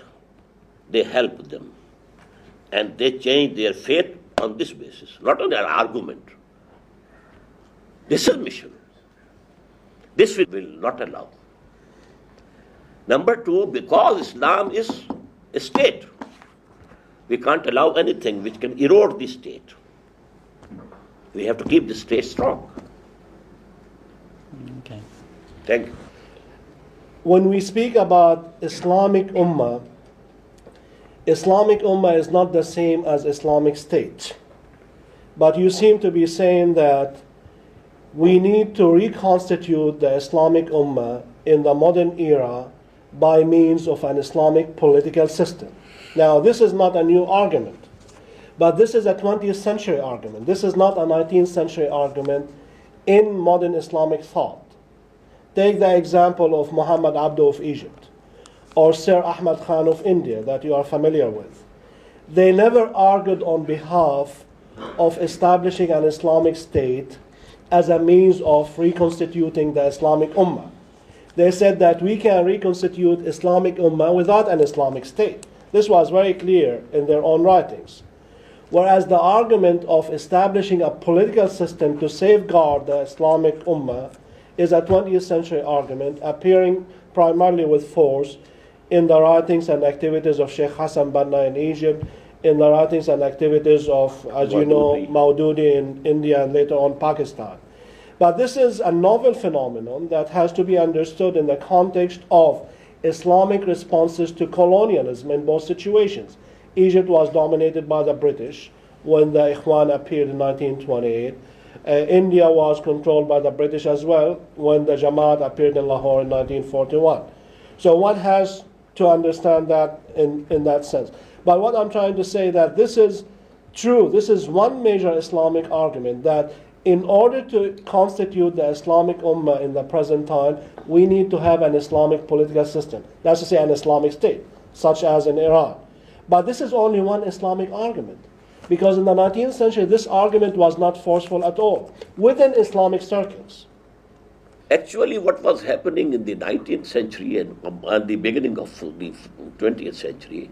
they help them. And they change their faith on this basis, not on an argument. This is mission. This we will not allow. Number two, because Islam is a state, we can't allow anything which can erode the state. We have to keep the state strong. Okay. Thank you. When we speak about Islamic Ummah is not the same as Islamic State. But you seem to be saying that we need to reconstitute the Islamic Ummah in the modern era by means of an Islamic political system. Now, this is not a new argument, but this is a 20th century argument. This is not a 19th century argument in modern Islamic thought. Take the example of Muhammad Abdu of Egypt or Sir Ahmed Khan of India that you are familiar with. They never argued on behalf of establishing an Islamic state as a means of reconstituting the Islamic Ummah. They said that we can reconstitute Islamic Ummah without an Islamic state. This was very clear in their own writings. Whereas the argument of establishing a political system to safeguard the Islamic Ummah is a 20th century argument appearing primarily with force in the writings and activities of Sheikh Hassan Banna in Egypt, in the writings and activities of, as you know, Maududi in India and later on Pakistan. But this is a novel phenomenon that has to be understood in the context of Islamic responses to colonialism in both situations. Egypt was dominated by the British when the Ikhwan appeared in 1928. India was controlled by the British as well when the Jamaat appeared in Lahore in 1941. So one has to understand that in that sense. But what I'm trying to say that this is true. This is one major Islamic argument that in order to constitute the Islamic Ummah in the present time, we need to have an Islamic political system. That's to say, an Islamic state, such as in Iran. But this is only one Islamic argument. Because in the 19th century, this argument was not forceful at all within Islamic circles. Actually, what was happening in the 19th century and at the beginning of the 20th century,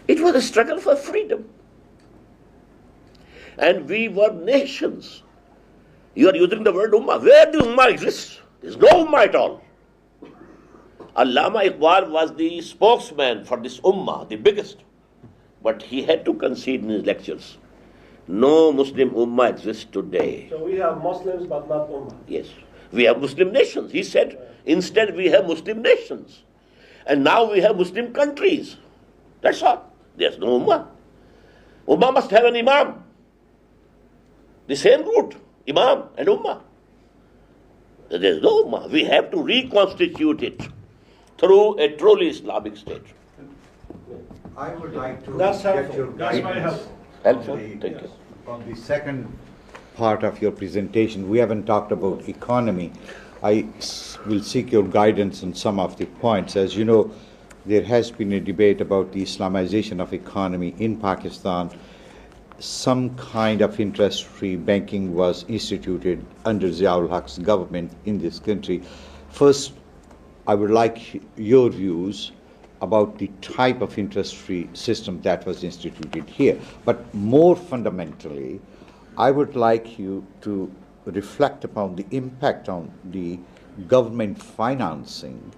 it was a struggle for freedom. And we were nations. You are using the word Ummah. Where the Ummah exists? There is no Ummah at all. Allama Iqbal was the spokesman for this Ummah, the biggest. But he had to concede in his lectures. No Muslim Ummah exists today. So we have Muslims but not Ummah. Yes. We have Muslim nations. He said, instead we have Muslim nations. And now we have Muslim countries. That's all. There's no Ummah. Ummah must have an Imam. The same root, Imam and Ummah. There's no Ummah. We have to reconstitute it through a truly Islamic state. I would like to That's get helpful. your That's very guidance Helpful. on Thank you. on the second part of your presentation. We haven't talked about economy. I will seek your guidance on some of the points. As you know, there has been a debate about the Islamization of economy in Pakistan. Some kind of interest-free banking was instituted under Ziaul Haq's government in this country. First, I would like your views about the type of interest-free system that was instituted here. But more fundamentally, I would like you to reflect upon the impact on the government financing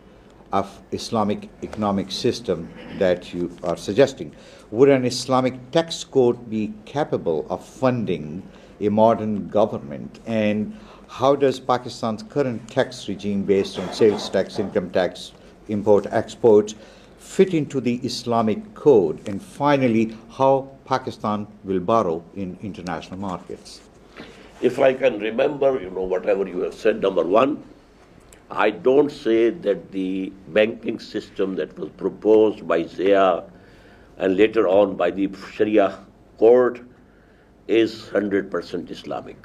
of Islamic economic system that you are suggesting. Would an Islamic tax code be capable of funding a modern government? And how does Pakistan's current tax regime based on sales tax, income tax, import-export fit into the Islamic code? And finally, how Pakistan will borrow in international markets? If I can remember, whatever you have said, number one, I don't say that the banking system that was proposed by Zia and later on by the Sharia court is 100% Islamic.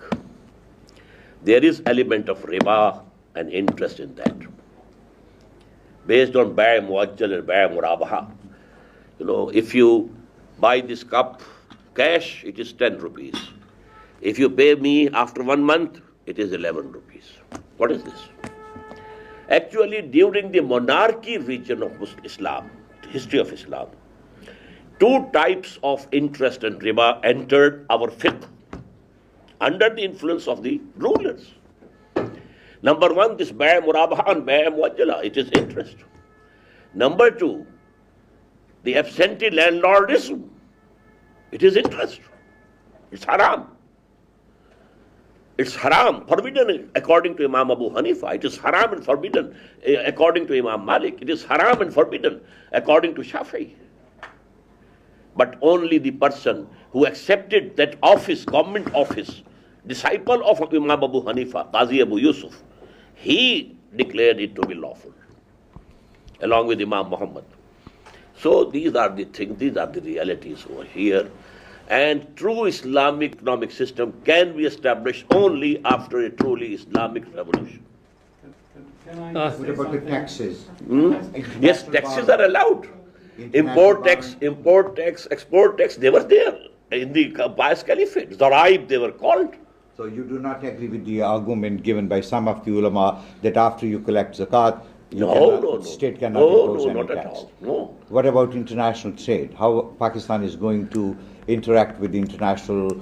There is element of riba and interest in that. Based on Bai' Muajjal and Bai' Murabaha. If you buy this cup cash, it is 10 rupees. If you pay me after 1 month, it is 11 rupees. What is this? Actually, during the monarchy region of Islam, history of Islam, two types of interest and riba entered our fiqh under the influence of the rulers. Number one, this bay murabaha and bay muajjala, it is interest. Number two, the absentee landlordism, it is interest. It's haram. It's haram, forbidden according to Imam Abu Hanifa. It is haram and forbidden according to Imam Malik. It is haram and forbidden according to Shafi'i. But only the person who accepted that office, government office, disciple of Imam Abu Hanifa, Qazi Abu Yusuf, he declared it to be lawful, along with Imam Muhammad. So these are the things, these are the realities over here. And true Islamic economic system can be established only after a truly Islamic revolution. What about the taxes? Yes, taxes are allowed. Import tax, export tax, they were there in the Abbas Caliphate. Zaraib, they were called. So you do not agree with the argument given by some of the ulama that after you collect zakat, the state cannot impose any not tax? At all. No. What about international trade? How Pakistan is going to interact with the international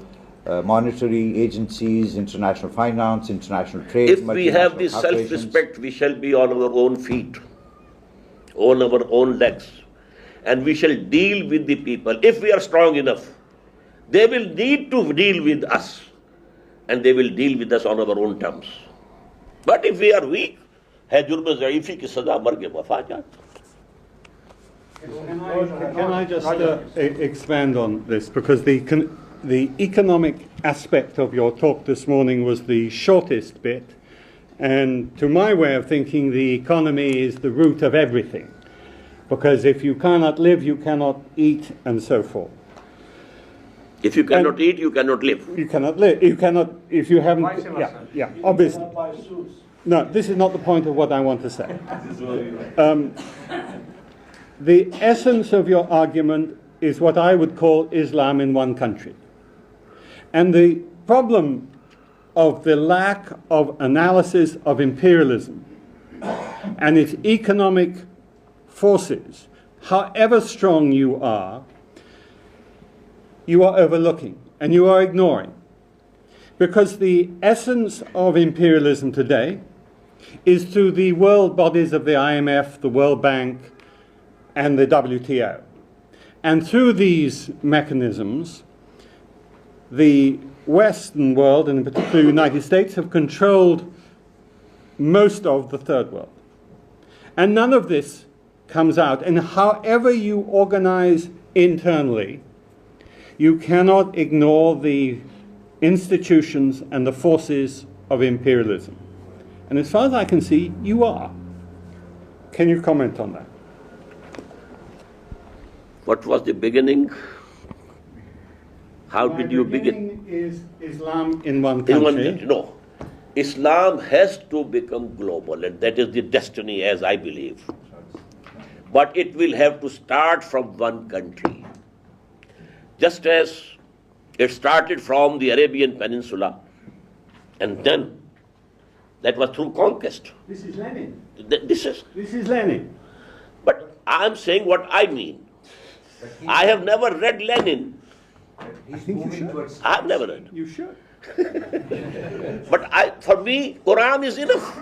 monetary agencies, international finance, international trade? If we have this self-respect, we shall be on our own feet, on our own legs, and we shall deal with the people. If we are strong enough, they will need to deal with us, and they will deal with us on our own terms. But if we are weak, है जुर्म ज़ईफ़ी की सज़ा मर के वफ़ा जाती. Can I just expand on this? Because the economic aspect of your talk this morning was the shortest bit. And to my way of thinking, the economy is the root of everything. Because if you cannot live, you cannot eat, and so forth. If you cannot eat, you cannot live. You cannot live. You cannot, if you haven't. Yeah, obviously. No, this is not the point of what I want to say. The essence of your argument is what I would call Islam in one country. And the problem of the lack of analysis of imperialism and its economic forces, however strong you are overlooking and you are ignoring. Because the essence of imperialism today is through the world bodies of the IMF, the World Bank, and the WTO. And through these mechanisms, the Western world, and in particular the United States, have controlled most of the third world. And none of this comes out. And however you organize internally, you cannot ignore the institutions and the forces of imperialism. And as far as I can see, you are. Can you comment on that? What was the beginning? How did you begin? The beginning is Islam in one country. No. Islam has to become global, and that is the destiny, as I believe. But it will have to start from one country. Just as it started from the Arabian Peninsula, and then that was through conquest. This is Lenin. This is Lenin. But I'm saying what I mean. I have never read Lenin. I think you should. I've never read. You should. But for me, Quran is enough.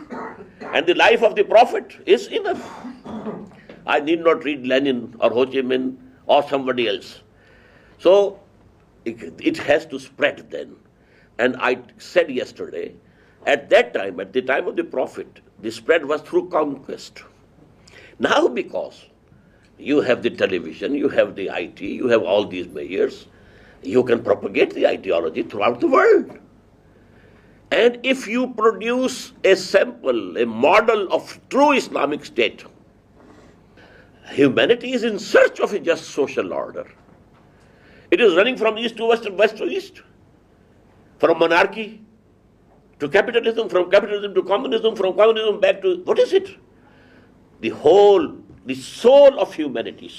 And the life of the Prophet is enough. I need not read Lenin or Ho Chi Minh or somebody else. So it has to spread then. And I said yesterday, at that time, at the time of the Prophet, the spread was through conquest. Now because you have the television, you have the IT, you have all these measures, you can propagate the ideology throughout the world. And if you produce a sample, a model of true Islamic state, humanity is in search of a just social order. It is running from east to west and west to east, from monarchy to capitalism, from capitalism to communism, from communism back to, what is it? The soul of humanity,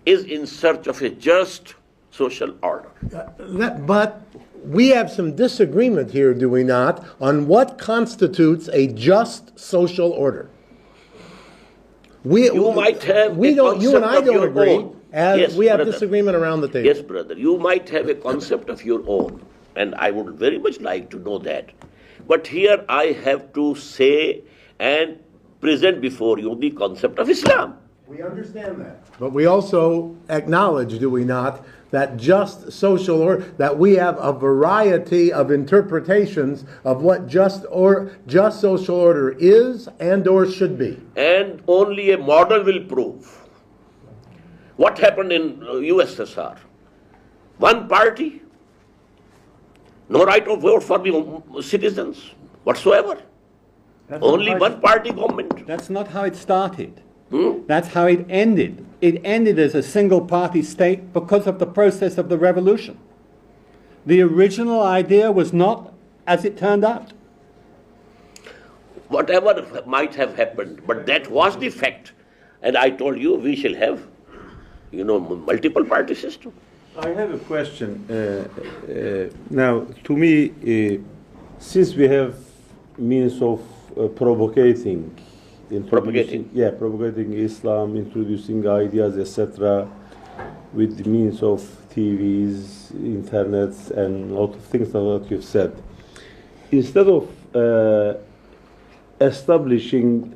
is in search of a just social order. But we have some disagreement here, do we not, on what constitutes a just social order? You might have you and I don't agree. Own. Yes, we have brother. disagreement around the table. Yes, brother. You might have a concept of your own, and I would very much like to know that. But here I have to say and present before you the concept of Islam. We understand that. But we also acknowledge, do we not, that just social order, that we have a variety of interpretations of what just social order is and or should be. And only a model will prove. What happened in USSR? One party, no right of vote for the citizens whatsoever. Only one party government. That's not how it started. That's how it ended. It ended as a single party state because of the process of the revolution. The original idea was not as it turned out. Whatever might have happened, but that was the fact. And I told you we shall have, multiple party system. I have a question. Now, to me, since we have means of propagating Islam, introducing ideas, etc., with the means of TVs, internets, and a lot of things that you've said. Instead of establishing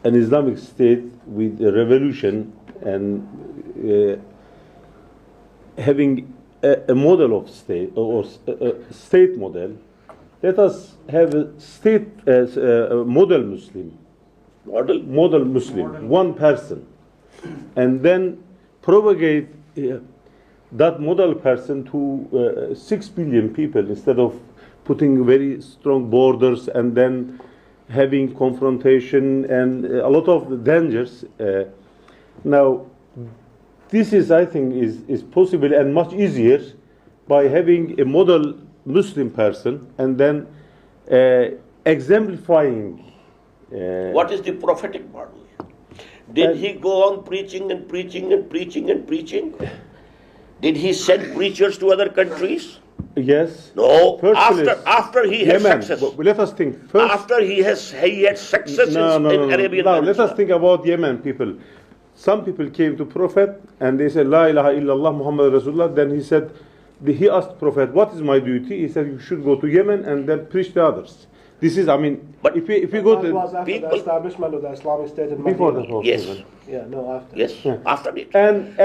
an Islamic state with a revolution and having a model of state or a state model, let us have a state as a model Muslim. Model Muslim, one person, and then propagate that model person to 6 billion people instead of putting very strong borders and then having confrontation and a lot of dangers. Now, this is, I think, is possible and much easier by having a model Muslim person and then exemplifying. What is the prophetic model? Did he go on preaching and preaching and preaching and preaching? Did he send preachers to other countries? Yes. No. After he had success. Let us think. First, after he had success in Arabian. Now let us think about Yemen people. Some people came to Prophet and they said, La ilaha illallah Muhammad Rasulullah. Then he asked Prophet, what is my duty? He said, you should go to Yemen and then preach to others. This is, but if we go to was after the establishment of the Islamic State in Medina. Before the yes. Yeah, no, after. Yes, after it. And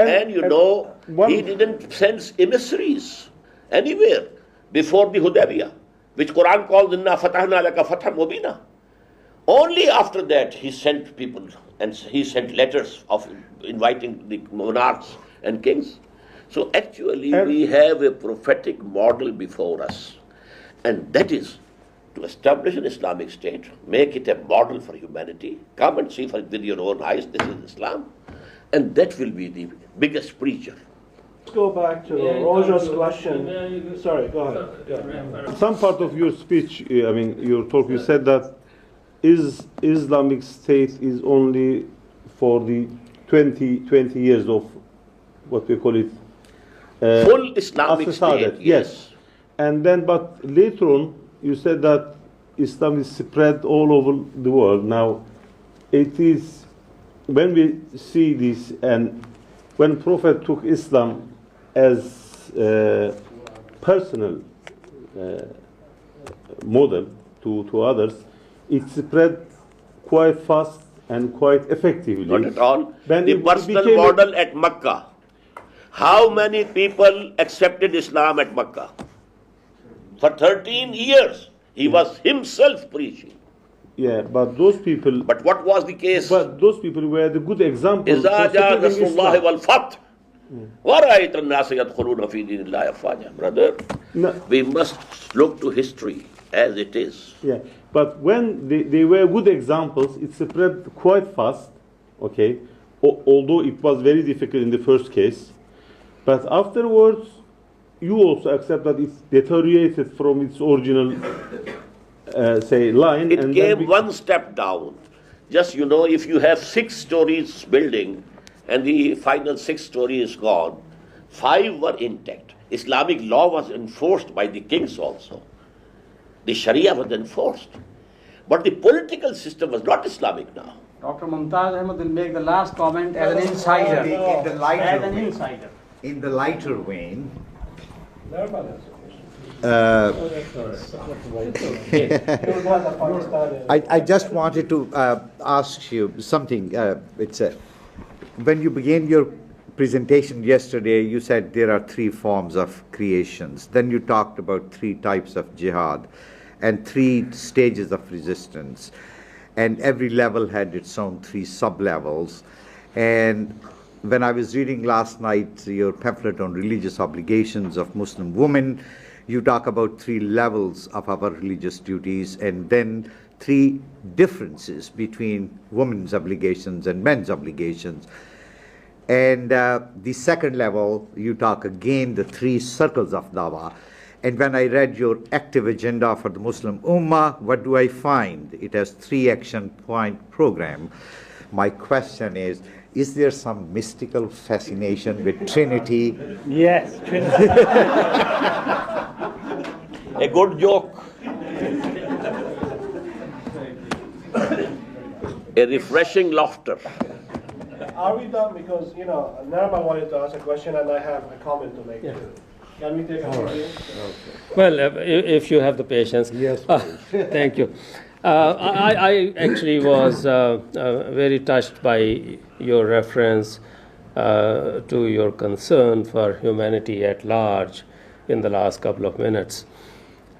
he didn't send emissaries anywhere before the Hudaybiyah, which Quran calls Inna Fatahna Laka Fathan Mubina. Only after that he sent people and he sent letters of inviting the monarchs and kings. So actually we have a prophetic model before us, and that is to establish an Islamic state, make it a model for humanity, come and see with your own eyes, this is Islam, and that will be the biggest preacher. Let's go back to Roger's question. Sorry, go ahead. Some part of your speech, your talk, you said that Islamic State is only for the 20 years of what we call it. Full Islamic state, yes. And then, but later on, you said that Islam is spread all over the world. Now, it is, when we see this, and when Prophet took Islam as a personal model to others, it spread quite fast and quite effectively. Not at all. The personal model at Makkah. How many people accepted Islam at Makkah? For 13 years, he was himself preaching. Yeah, but those people... But what was the case? But those people were the good examples. إِذَا جَاءَ نَصْرُ اللَّهِ وَالْفَتْحُ وَرَأَيْتَ النَّاسَ يَدْخُلُونَ فِي دِينِ اللَّهِ أَفْوَاجًا. Brother, we must look to history as it is. Yeah, but when they were good examples, it spread quite fast, okay, although it was very difficult in the first case. But afterwards, you also accept that it's deteriorated from its original, line. It came one step down. Just, if you have 6 stories building and the final 6 story is gone, 5 were intact. Islamic law was enforced by the kings also. The Sharia was enforced. But the political system was not Islamic now. Dr. Mumtaz Ahmed will make the last comment as an insider. In the lighter vein, I just wanted to ask you something. When you began your presentation yesterday, you said there are three forms of creations. Then you talked about three types of jihad and three stages of resistance. And every level had its own three sub-levels. And when I was reading last night your pamphlet on religious obligations of Muslim women, you talk about three levels of our religious duties and then three differences between women's obligations and men's obligations. And the second level, you talk again the three circles of dawah. And when I read your active agenda for the Muslim Ummah, what do I find? It has 3 action point program. My question is there some mystical fascination with Trinity? Yes, Trinity. A good joke. A refreshing laughter. Are we done? Because, Narma wanted to ask a question and I have a comment to make too. Can we take a break? Well, if you have the patience. Yes, thank you. I actually was very touched by your reference to your concern for humanity at large in the last couple of minutes.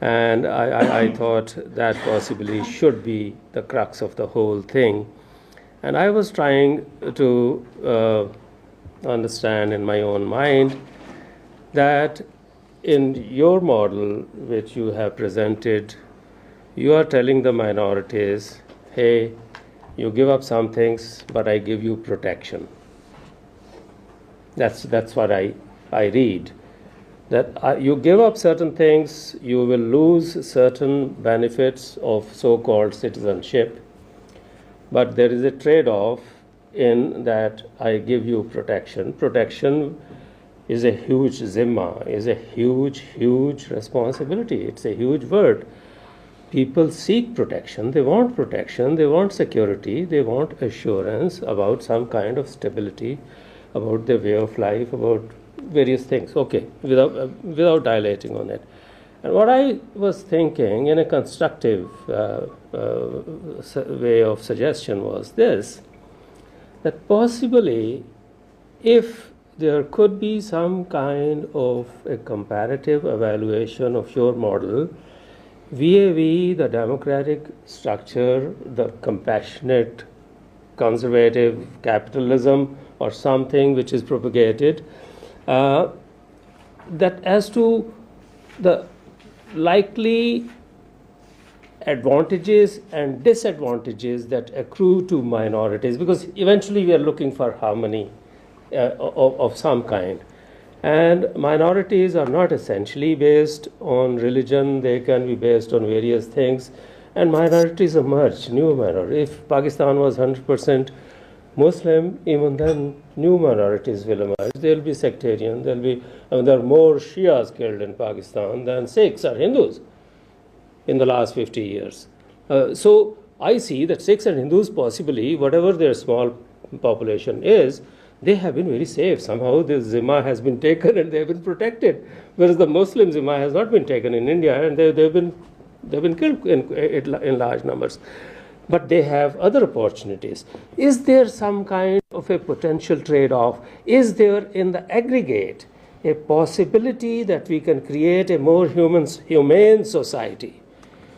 And I thought that possibly should be the crux of the whole thing. And I was trying to understand in my own mind that in your model, which you have presented, you are telling the minorities, hey, you give up some things, but I give you protection. That's what I read. That you give up certain things, you will lose certain benefits of so-called citizenship, but there is a trade-off in that I give you protection. Protection is a huge zimma, is a huge, huge responsibility. It's a huge word. People seek protection, they want security, they want assurance about some kind of stability, about their way of life, about various things. Okay, without dilating on it. And what I was thinking in a constructive way of suggestion was this, that possibly if there could be some kind of a comparative evaluation of your model vis-a-vis the democratic structure, the compassionate, conservative capitalism or something which is propagated, that as to the likely advantages and disadvantages that accrue to minorities, because eventually we are looking for harmony of some kind. And minorities are not essentially based on religion, they can be based on various things. And minorities emerge, new minorities. If Pakistan was 100% Muslim, even then new minorities will emerge. They'll be sectarian, there are more Shias killed in Pakistan than Sikhs or Hindus in the last 50 years. So I see that Sikhs and Hindus possibly, whatever their small population is, they have been very safe. Somehow the Zimma has been taken and they have been protected, whereas the Muslim Zimma has not been taken in India and they've been killed in large numbers. But they have other opportunities. Is there some kind of a potential trade-off? Is there in the aggregate a possibility that we can create a more humane society?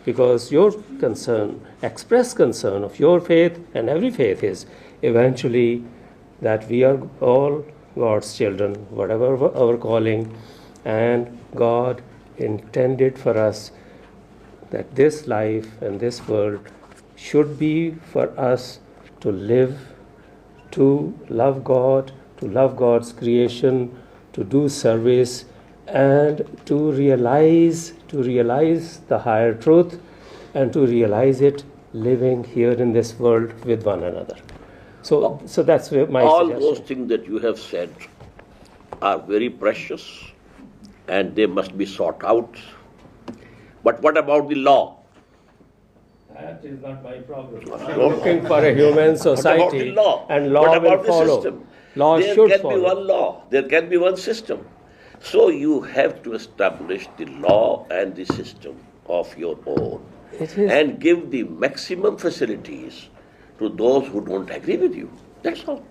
Because your concern, expressed concern of your faith and every faith is eventually that we are all God's children, whatever our calling, and God intended for us that this life and this world should be for us to live, to love God, to love God's creation, to do service, and to realize the higher truth, and to realize it living here in this world with one another. So that's my all suggestion. Those things that you have said are very precious and they must be sought out. But what about the law? That is not my problem. I'm looking for a human society. What about the law? And law what about will follow. The system? Law there should can follow. be one law. There can be one system. So you have to establish the law and the system of your own and give the maximum facilities to those who don't agree with you. That's all.